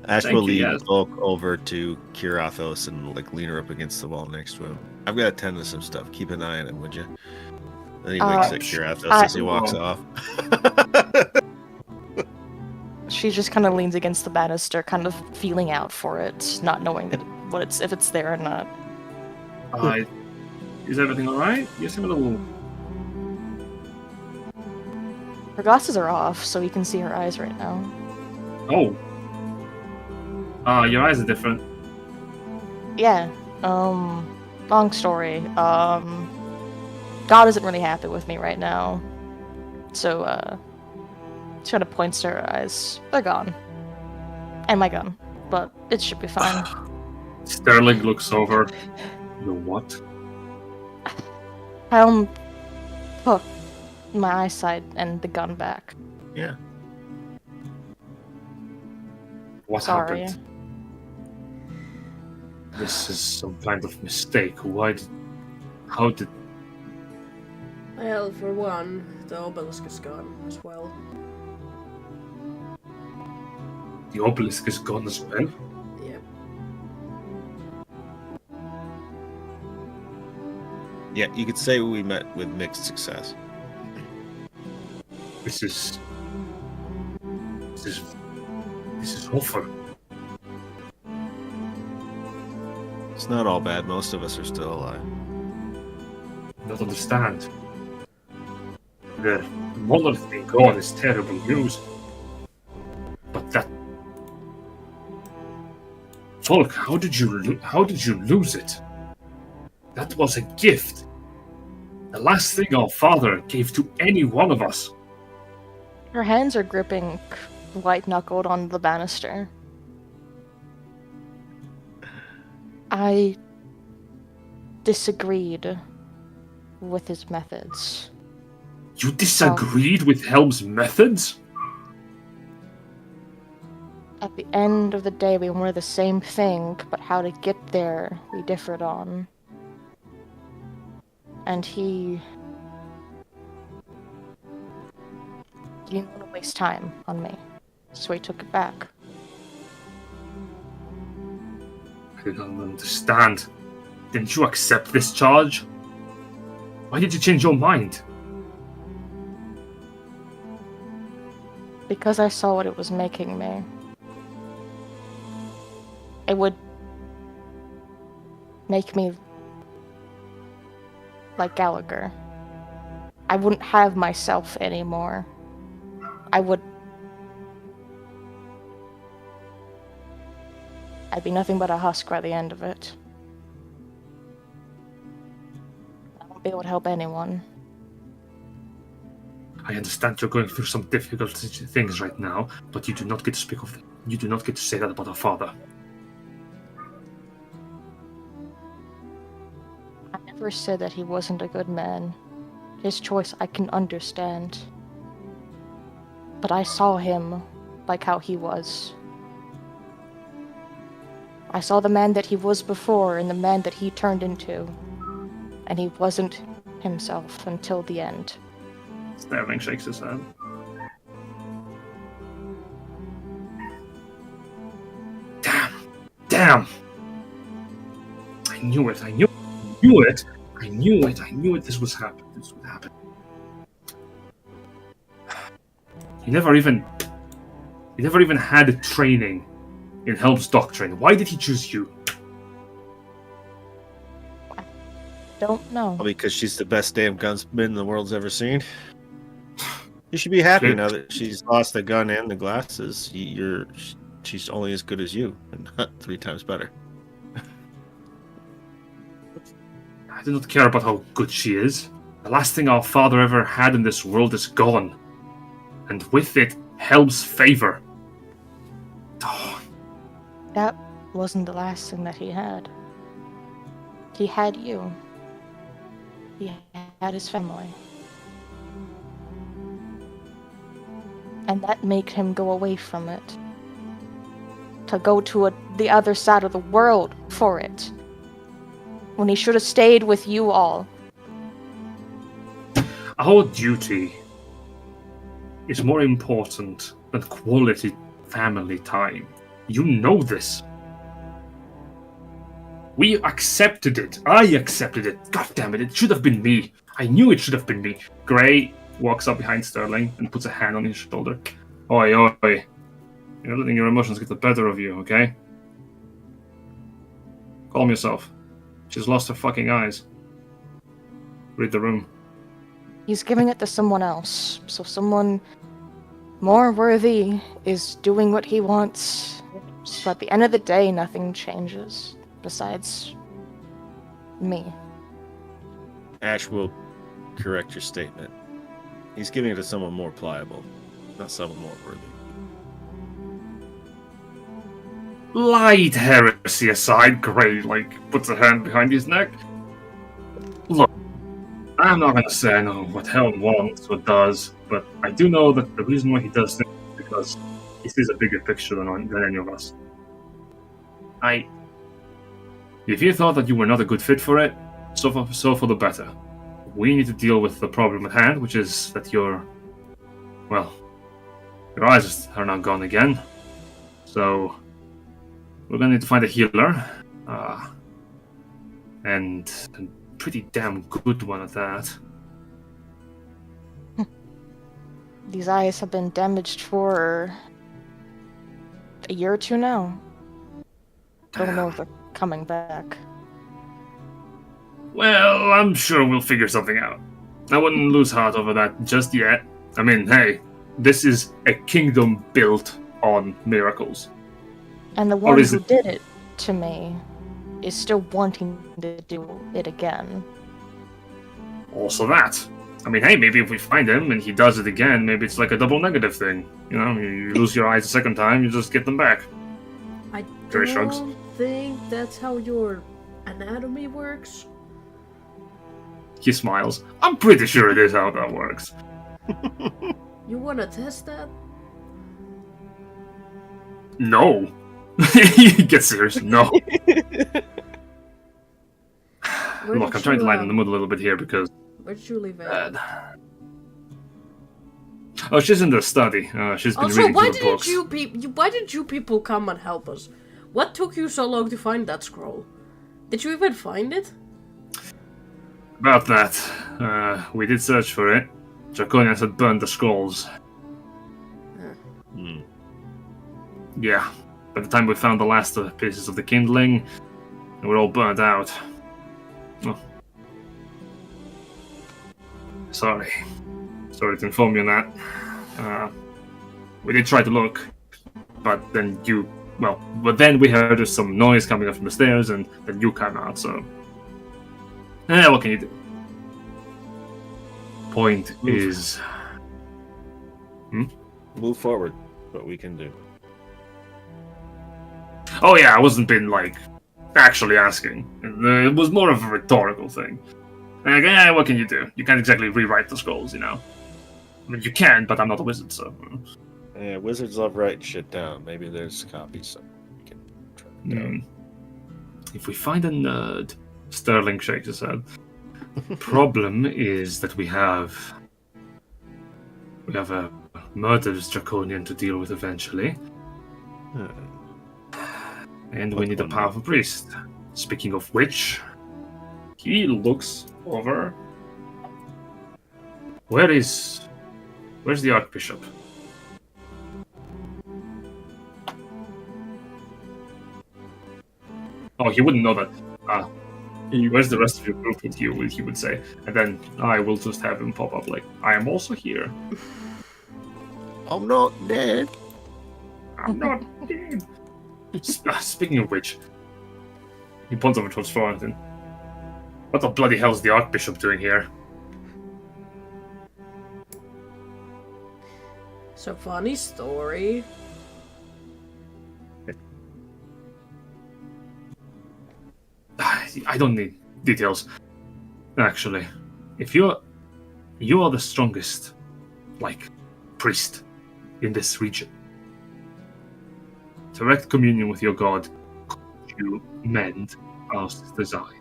Ash Thank will you, lead yes. Volk over to Kirathos and lean her up against the wall next to him. I've got to tend to some stuff. Keep an eye on him, would you? Then he winks at Kirathos as he walks off. She just kind of leans against the banister, kind of feeling out for it, not knowing that if it's there or not. Is everything alright? You seem a little... Her glasses are off, so we can see her eyes right now. Oh. Your eyes are different. Yeah. Long story. God isn't really happy with me right now. So, she kind of points to her eyes. They're gone. And my gun. But it should be fine. Sterling looks over. You what? I put my eyesight and the gun back. Yeah. What Sorry. happened? This is some kind of mistake. How did... Well, for one, the obelisk is gone as well. The obelisk is gone as well? Yep. Yeah, you could say we met with mixed success. This is awful. It's not all bad. Most of us are still alive. I don't understand. The monolith being gone is terrible news. But that... Volk, how did you lose it? That was a gift. The last thing our father gave to any one of us. Her hands are gripping white-knuckled on the banister. I disagreed with his methods. You disagreed with Helm's methods? At the end of the day, we wanted the same thing, but how to get there, we differed on. And he didn't want to waste time on me, so he took it back. I don't understand. Didn't you accept this charge? Why did you change your mind? Because I saw what it was making me. It would make me like Gallagher. I wouldn't have myself anymore. I'd be nothing but a husk by the end of it. I won't be able to help anyone. I understand you're going through some difficult things right now, but you do not get to speak of them. You do not get to say that about our father. I never said that he wasn't a good man. His choice I can understand. But I saw him like how he was. I saw the man that he was before and the man that he turned into. And he wasn't himself until the end. Sterling shakes his head. Damn! I knew it, I knew it, this would happen. He never even had training in Helm's doctrine. Why did he choose you? Don't know. Probably because she's the best damn gunsmith the world's ever seen. You should be happy now that she's lost the gun and the glasses. She's only as good as you, and not 3 times better. I do not care about how good she is. The last thing our father ever had in this world is gone. And with it, Helm's favor. Oh. That wasn't the last thing that he had. He had you. He had his family. And that made him go away from it. To go to the other side of the world for it. When he should have stayed with you all. Our duty is more important than quality family time. You know this. We accepted it. I accepted it. God damn it, it should have been me. I knew it should have been me. Gray walks up behind Sterling and puts a hand on his shoulder. Oi, oi. You're letting your emotions get the better of you, okay? Calm yourself. She's lost her fucking eyes. Read the room. He's giving it to someone else. So someone more worthy is doing what he wants. So at the end of the day, nothing changes. Besides me. Ash will correct your statement. He's giving it to someone more pliable, not someone more worthy. Light heresy aside, Gray, puts a hand behind his neck. Look, I'm not gonna say I know what Helm wants or does, but I do know that the reason why he does things is because he sees a bigger picture than any of us. If you thought that you were not a good fit for it, so for the better. We need to deal with the problem at hand, which is that your eyes are now gone again. So we're gonna need to find a healer, and a pretty damn good one at that. These eyes have been damaged for a year or two now. Don't know if they're coming back. Well, I'm sure we'll figure something out. I wouldn't lose heart over that just yet. I mean, hey, this is a kingdom built on miracles. And the one who did it to me is still wanting to do it again. Also that. I mean, hey, maybe if we find him and he does it again, maybe it's like a double negative thing. You know, you lose your eyes a second time, you just get them back. I Gray shrugs. don't think that's how your anatomy works. He smiles. I'm pretty sure it is how that works. You wanna test that? No. Get serious. No. Look, I'm trying to lighten the mood a little bit here because... Where'd you leave it? Oh, she's in the study. She's been Also, reading why through the books. why didn't you people come and help us? What took you so long to find that scroll? Did you even find it? About that, we did search for it. Draconians had burned the scrolls. Yeah. By the time we found the last pieces of the kindling, they were all burnt out. Oh. Sorry to inform you on that. We did try to look, but then then we heard some noise coming up from the stairs, and then you came out, so... what can you do? Point is... Move forward. What we can do. Oh yeah, I wasn't been, actually asking. It was more of a rhetorical thing. Like, what can you do? You can't exactly rewrite the scrolls, you know. I mean, you can, but I'm not a wizard, so. Yeah, wizards love writing shit down. Maybe there's copies somewhere we can track down. If we find a nerd, Sterling shakes his head. Problem is that we have a murderous draconian to deal with eventually, and we need a powerful priest. Speaking of which, he looks over. Where's the Archbishop? Oh, he wouldn't know that. Where's the rest of your group? He would say, and then I will just have him pop up like, I am also here. I'm not dead. I'm not dead. Speaking of which, he points over towards Florentin. What the bloody hell is the Archbishop doing here? So funny story. I don't need details. Actually, if you are the strongest, priest in this region. Direct communion with your god, could you mend our sister's eye?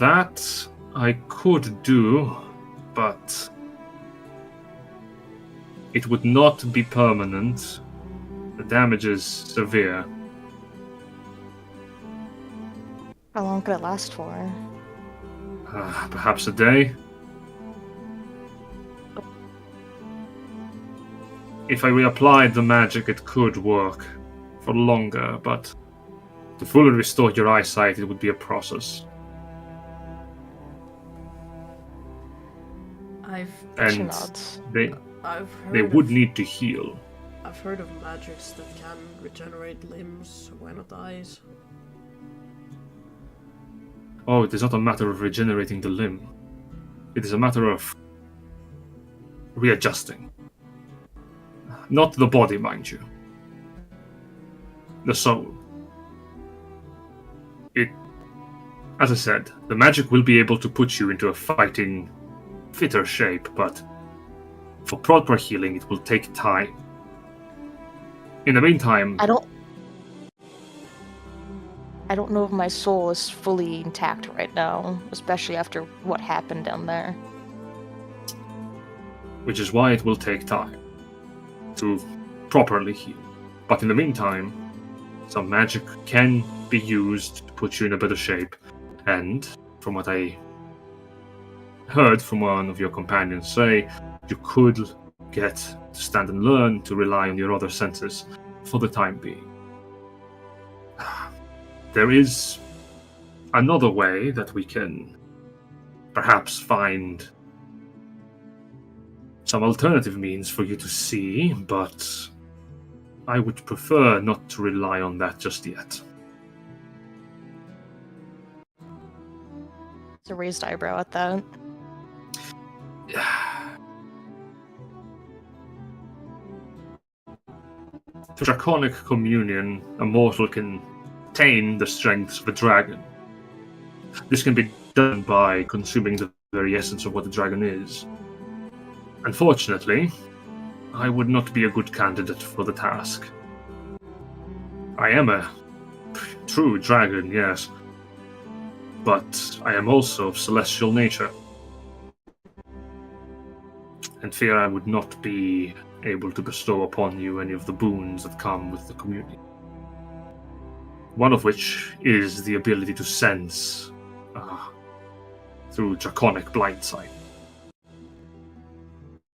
That I could do, but it would not be permanent. The damage is severe. How long could it last for? Perhaps a day. If I reapplied the magic, it could work for longer, but to fully restore your eyesight, it would be a process. She nods. They would need to heal. I've heard of magics that can regenerate limbs, why not eyes? Oh, it is not a matter of regenerating the limb. It is a matter of readjusting. Not the body, mind you. The soul. As I said, the magic will be able to put you into a fighting, fitter shape, but for proper healing, it will take time. In the meantime... I don't know if my soul is fully intact right now, especially after what happened down there. Which is why it will take time to properly heal. But in the meantime, some magic can be used to put you in a better shape. And from what I heard from one of your companions say, you could get to stand and learn to rely on your other senses for the time being. There is another way that we can perhaps find some alternative means for you to see, but I would prefer not to rely on that just yet. It's a raised eyebrow at that. Through draconic communion, a mortal can attain the strengths of a dragon. This can be done by consuming the very essence of what the dragon is. Unfortunately, I would not be a good candidate for the task. I am a true dragon, yes, but I am also of celestial nature, and fear I would not be able to bestow upon you any of the boons that come with the community. One of which is the ability to sense through draconic blind sight.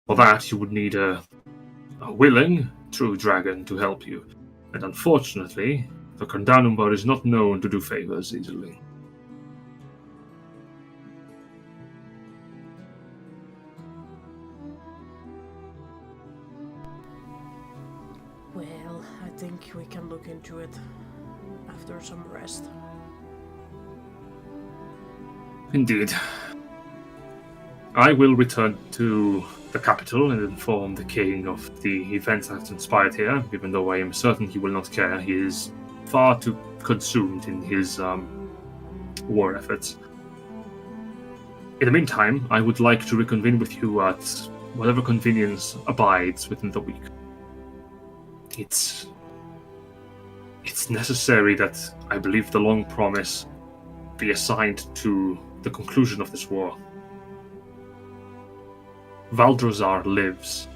For that, you would need a willing, true dragon to help you, and unfortunately, the Cardanumbar is not known to do favors easily. Well, I think we can look into it after some rest. Indeed. I will return to the capital and inform the king of the events that transpired here, even though I am certain he will not care. He is far too consumed in his war efforts. In the meantime, I would like to reconvene with you at whatever convenience abides within the week. It's necessary that I believe the long promise be assigned to the conclusion of this war. Valdrozar lives,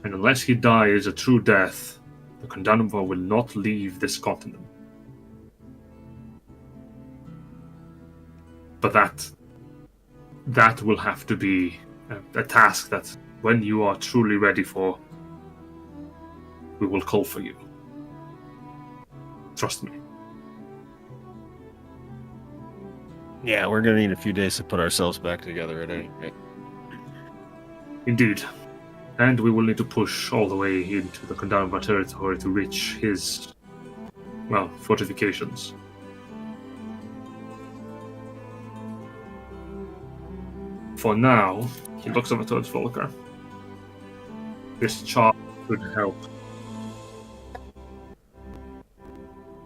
and unless he dies a true death, the Condemnable will not leave this continent. But that will have to be a task that, when you are truly ready for, we will call for you. Trust me. Yeah, we're gonna need a few days to put ourselves back together at any rate. Indeed. And we will need to push all the way into the Condamnable territory to reach his, well, fortifications. For now, he looks over towards Volker. This charge could help.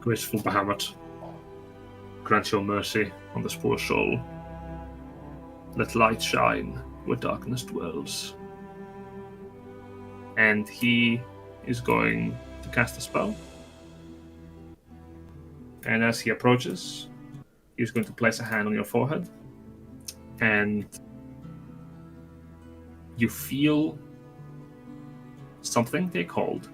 Graceful Bahamut, grant your mercy on this poor soul. Let light shine where darkness dwells. And he is going to cast a spell. And as he approaches, he's going to place a hand on your forehead. And you feel something take hold.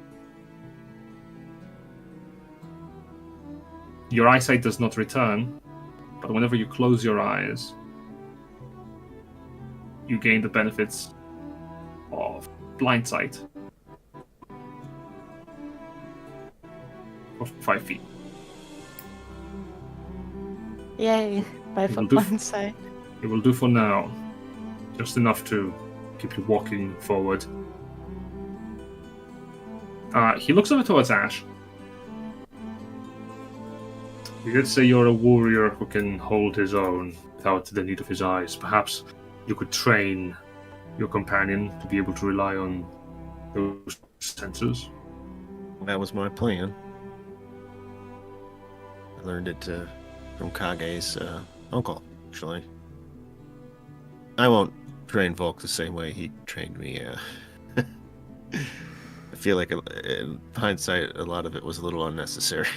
Your eyesight does not return, but whenever you close your eyes, you gain the benefits of blind sight of 5 feet. Yay, 5 foot do- blind sight. It will do for now, just enough to keep you walking forward. He looks over towards Ash. You did say you're a warrior who can hold his own without the need of his eyes. Perhaps you could train your companion to be able to rely on those senses. That was my plan. I learned it from Kage's uncle, actually. I won't train Volk the same way he trained me. I feel like, in hindsight, a lot of it was a little unnecessary.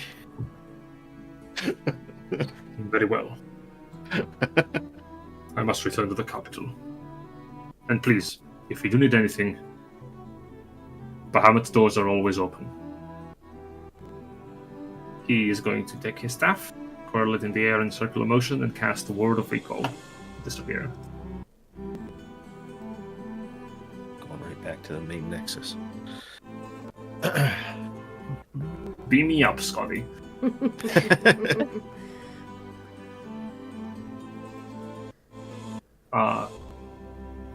Very well. I must return to the capital. And please, if you do need anything, Bahamut's doors are always open. He is going to take his staff, curl it in the air in circular motion, and cast the Word of Recall to disappear. Going right back to the main nexus. Beam me up, Scotty.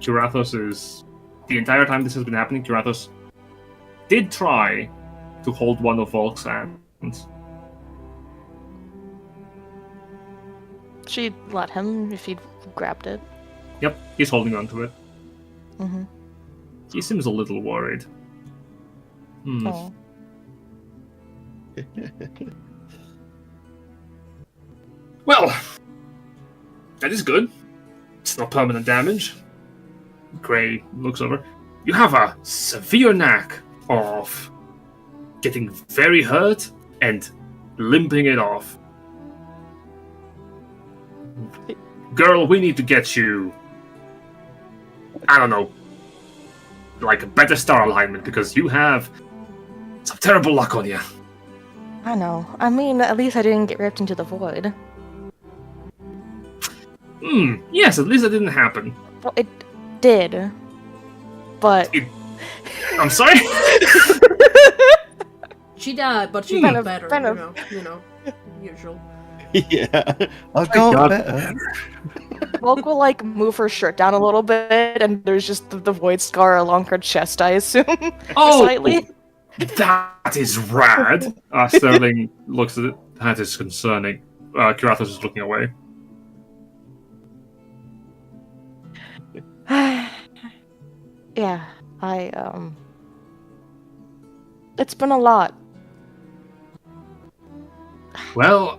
Kirathos is... The entire time this has been happening, Kirathos did try to hold one of Volk's hands. She'd let him if he'd grabbed it. Yep, he's holding on to it. Mm-hmm. He seems a little worried. Oh. Well, that is good. It's not permanent damage. Gray looks over. You have a severe knack of getting very hurt and limping it off. Girl, we need to get you, I don't know, like a better star alignment, because you have some terrible luck on you. I know. I mean, at least I didn't get ripped into the void. Yes, at least that didn't happen. Well, it did. But... I'm sorry? She died, but she Kind got of- better, kind you know, usual. Yeah, I'll go got better. Volk will, like, move her shirt down a little bit, and there's just the void scar along her chest, I assume. Slightly. That is rad. Sterling looks at it. That is concerning. Kirathos is looking away. Yeah, it's been a lot. Well,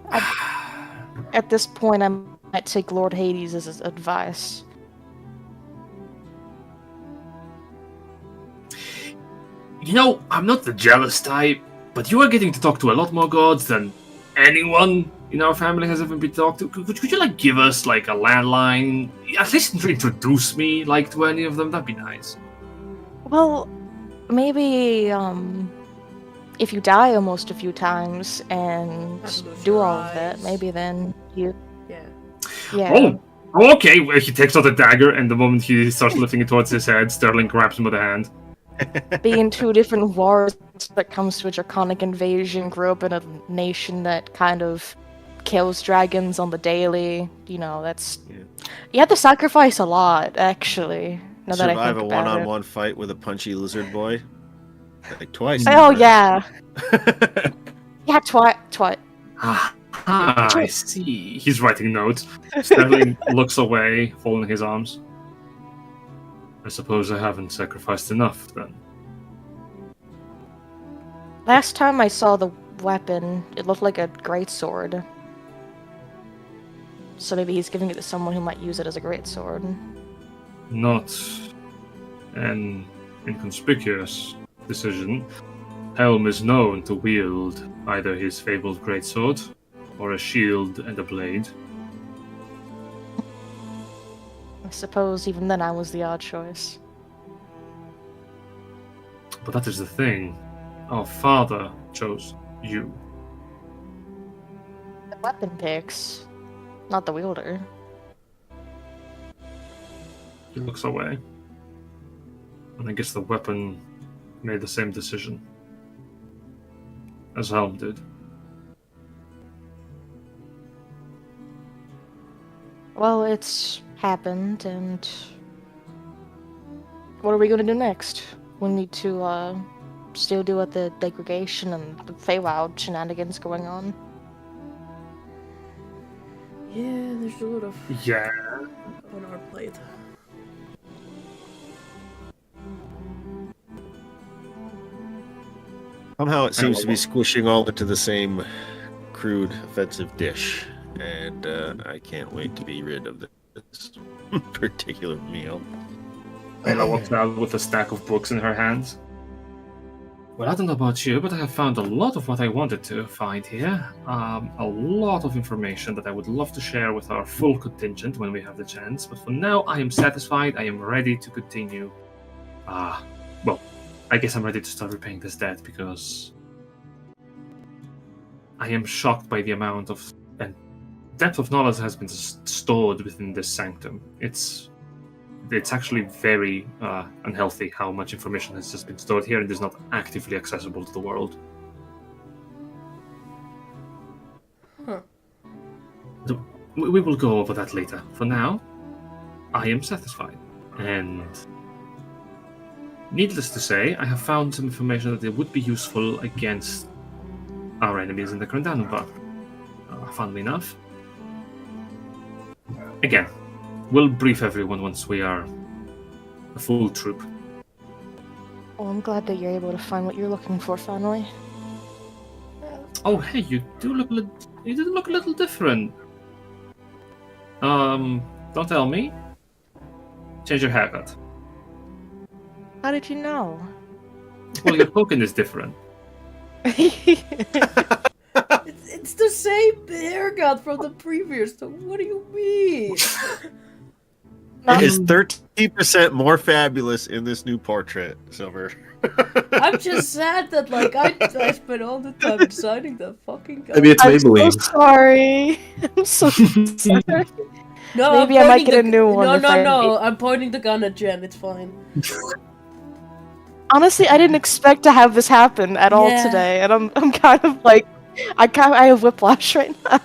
At this point, I might take Lord Hades' advice. you know, I'm not the jealous type, but you are getting to talk to a lot more gods than anyone in our family has ever been talked to. Could you like give us like a landline? At least introduce me like to any of them. That'd be nice. Well, maybe if you die almost a few times and lose do your all of that, eyes. maybe then you. Yeah. Yeah. Oh, okay. Well, he takes out the dagger, and the moment he starts lifting it towards his head, Sterling grabs him by the hand. Being two different wars that comes to a draconic invasion, grew up in a nation that kind of kills dragons on the daily. You know, that's Yeah. you have to sacrifice a lot, actually. Now that I Survive think a about it. one-on-one fight with a punchy lizard boy. Like twice. Oh yeah, yeah, twice. I see. He's writing notes. Sterling looks away, folding his arms. I suppose I haven't sacrificed enough, then. Last time I saw the weapon, it looked like a greatsword. So maybe he's giving it to someone who might use it as a greatsword. Not an inconspicuous decision. Helm is known to wield either his fabled greatsword or a shield and a blade. I suppose even then I was the odd choice. But that is the thing. Our father chose you. The weapon picks, not the wielder. He looks away. And I guess the weapon made the same decision as Helm did. Well, it's happened, and what are we going to do next? We need to still deal with the degradation and the Feywild shenanigans going on. Yeah, there's a lot of Yeah. on our plate. Somehow it seems to be squishing all into the same crude, offensive dish, and I can't wait to be rid of this particular meal. Layla walks out with a stack of books in her hands. Well, I don't know about you, but I have found a lot of what I wanted to find here. A lot of information that I would love to share with our full contingent when we have the chance. But for now, I am satisfied. I am ready to continue. Well, I guess I'm ready to start repaying this debt because I am shocked by the amount of and depth of knowledge that has been stored within this sanctum. It's actually very unhealthy how much information has just been stored here and is not actively accessible to the world. Huh. So, we will go over that later. For now, I am satisfied. And needless to say, I have found some information that would be useful against our enemies in the Grandanumbar. Funnily enough. Again, we'll brief everyone once we are a full troop. Well, I'm glad that you're able to find what you're looking for finally. Oh, hey, you do look a little different. Don't tell me. Change your haircut. How did you know? Well, your token is different. It's the same haircut from the previous. So what do you mean? It is 13% more fabulous in this new portrait, Silver. I'm just sad that like I spent all the time designing that fucking guy. Maybe it's I'm so Maybelline. sorry. I'm so sorry. No, Maybe I'm I might pointing get a new one No, if no, I- no. I'm pointing the gun at Jen. It's fine. Honestly, I didn't expect to have this happen at all Yeah. today, and I'm kind of like, I have whiplash right now.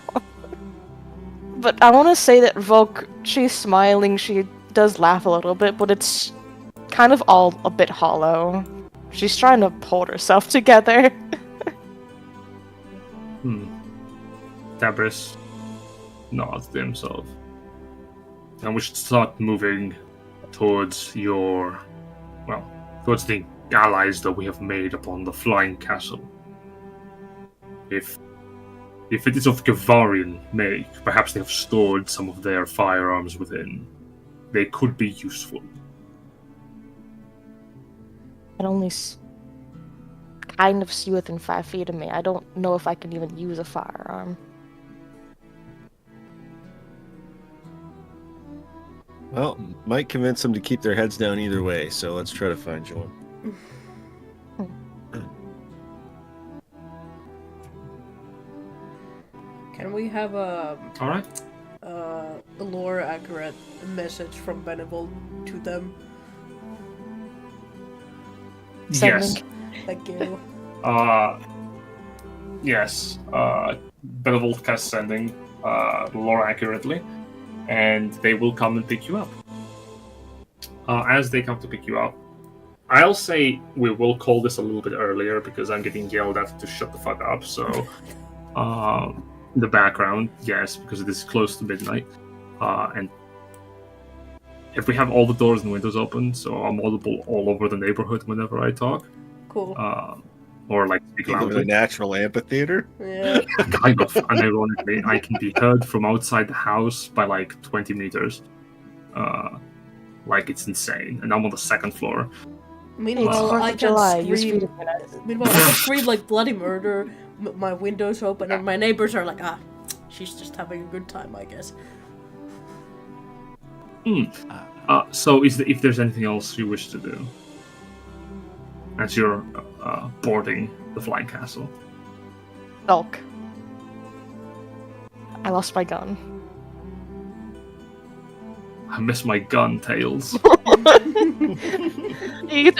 But I want to say that Volk, she's smiling, she does laugh a little bit, but it's kind of all a bit hollow. She's trying to hold herself together. Tabris nods to himself. And we should start moving towards towards the allies that we have made upon the Flying Castle. If If it is of Gavarian make, perhaps they have stored some of their firearms within. They could be useful. I can only kind of see within 5 feet of me. I don't know if I can even use a firearm. Well, might convince them to keep their heads down either way, so let's try to find you one. Can we have a Alright? lore accurate message from Benevolt to them? Yes. Thank you. Yes. Benevolt cast sending lore accurately, and they will come and pick you up. As they come to pick you up, I'll say we will call this a little bit earlier because I'm getting yelled at to shut the fuck up. So, in the background, yes, because it is close to midnight, and if we have all the doors and windows open, so I'm audible all over the neighborhood whenever I talk, Cool. or like speak Think of a loudly. natural amphitheater. Yeah. Kind of, unironically, I can be heard from outside the house by like 20 meters. Like it's insane, and I'm on the second floor. Meanwhile, It's 4th I of can July. You scream. speed it. Meanwhile, I can scream like bloody murder. My windows open, and my neighbors are like, she's just having a good time, I guess. So, if there's anything else you wish to do as you're boarding the flying castle? Dolk. I lost my gun. I miss my gun, Tails. Wait!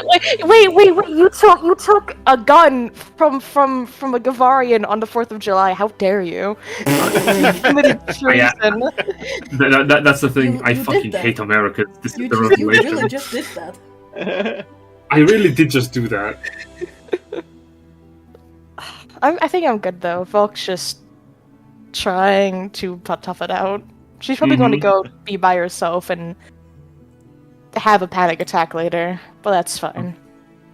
You took a gun from a Gavarian on the 4th of July. How dare you? Committed treason. That's the thing. You I did fucking that. hate America. This You is the really revelation. just did that. I really did just do that. I think I'm good though. Volk's just trying to tough it out. She's probably going to go be by herself and have a panic attack later, but that's fine.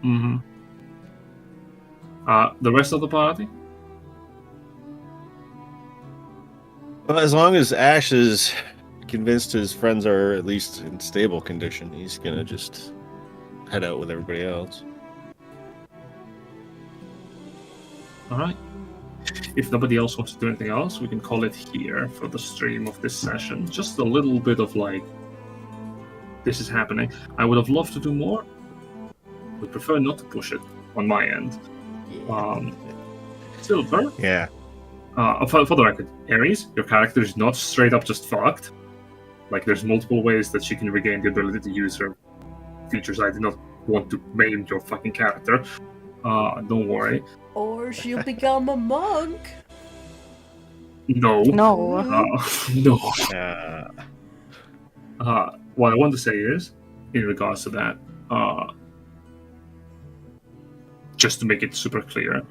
Mm-hmm. The rest of the party? Well, as long as Ash is convinced his friends are at least in stable condition, he's gonna just head out with everybody else. Alright. If nobody else wants to do anything else, we can call it here for the stream of this session. Just a little bit of like, this is happening. I would have loved to do more. Would prefer not to push it on my end. Silver, Yeah. for the record, Ares, your character is not straight up just fucked. Like, there's multiple ways that she can regain the ability to use her features. I do not want to maim your fucking character. Don't worry. Or she'll become a monk. No. No. No. Uh, What I want to say is, in regards to that, just to make it super clear,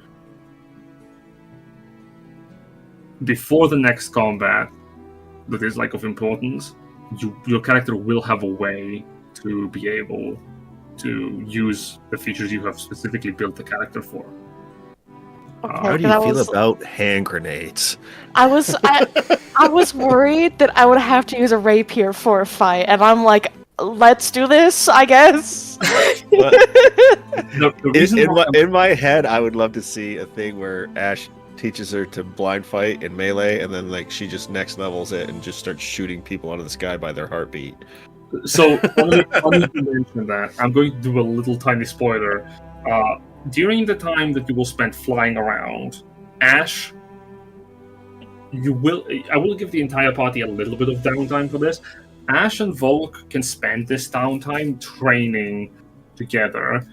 before the next combat that is like of importance, your character will have a way to be able to use the features you have specifically built the character for. how do you feel about hand grenades? I was worried that I would have to use a rapier for a fight, and I'm like, let's do this, I guess. The reason why I'm- In my head, I would love to see a thing where Ash teaches her to blind fight in melee, and then like she just next levels it and just starts shooting people out of the sky by their heartbeat. So, only to mention that, I'm going to do a little tiny spoiler. During the time that you will spend flying around, Ash, I will give the entire party a little bit of downtime for this. Ash and Volk can spend this downtime training together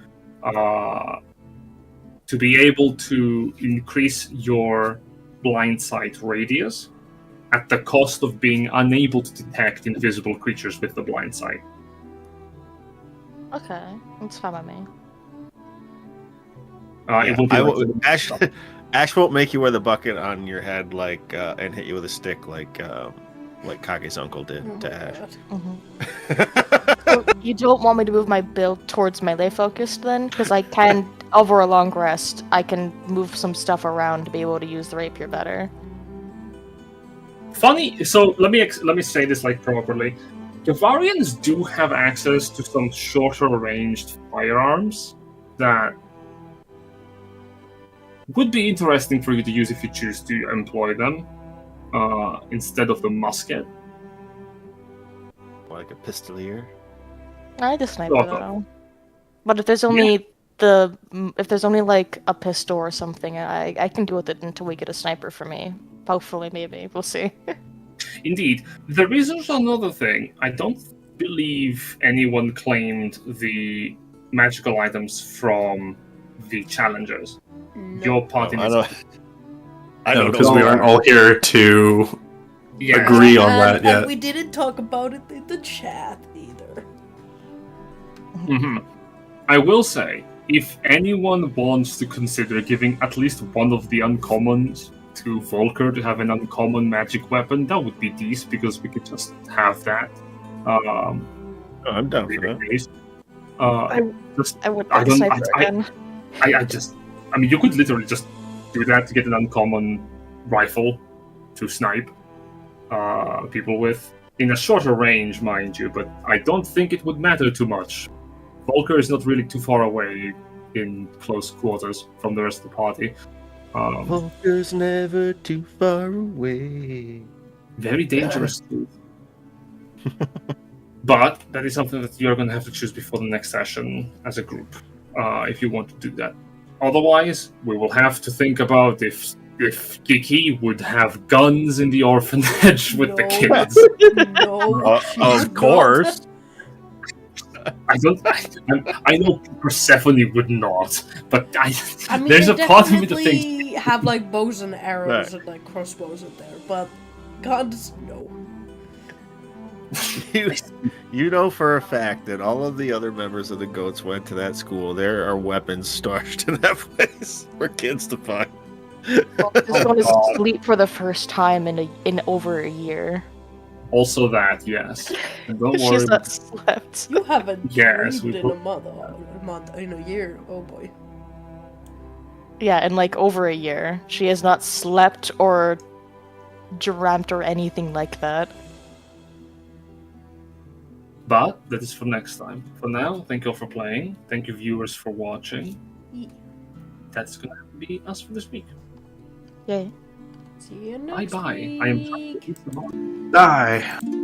to be able to increase your blind sight radius at the cost of being unable to detect invisible creatures with the blind sight. Okay, that's fine by me. It will be Ash won't make you wear the bucket on your head like and hit you with a stick like Kage's uncle did Oh to my Ash. God. So you don't want me to move my build towards melee focused then? Because I can, over a long rest, I can move some stuff around to be able to use the rapier better. Funny. So let me say this like properly. Gavarians do have access to some shorter ranged firearms that would be interesting for you to use if you choose to employ them instead of the musket. Like a pistolier. I like the sniper Sort of. though. But if there's only if there's only like a pistol or something, I can deal with it until we get a sniper for me. Hopefully, maybe we'll see. Indeed. There is also another thing. I don't believe anyone claimed the magical items from the challengers. No. Your party I needs don't. I No, don't because know. we aren't all here to Yeah. agree on that And yet. we didn't talk about it in the chat either. Mhm. I will say, if anyone wants to consider giving at least one of the uncommons to Volker to have an uncommon magic weapon, that would be decent because we could just have that. Oh, I'm down for that. Just I would I like don't- sniper I- again. I mean, you could literally just do that to get an uncommon rifle to snipe people with. In a shorter range, mind you, but I don't think it would matter too much. Volker is not really too far away in close quarters from the rest of the party. Volker's never too far away. Very dangerous too. But that is something that you're going to have to choose before the next session as a group, if you want to do that. Otherwise, we will have to think about if Kiki would have guns in the orphanage with the No. kids. No, she would Of not. course. I know Persephone would not, but I mean, there's they a part of me that thinks definitely have like bows and arrows Right. and like crossbows in there, but guns, no. You know for a fact that all of the other members of the Goats went to that school. There are weapons stashed in that place for kids to find. Just want to God. sleep for the first time in over a year. also that, yes. And don't worry. She's not slept. You haven't Yes, dreamed we in will- a month, in a year. Oh boy. Yeah, in like over a year. She has not slept or dreamt or anything like that. But that is for next time. For now, thank you all for playing. Thank you, viewers, for watching. That's gonna be us for this week. Yay. See you Bye next bye. week. I am trying to keep them on. Die.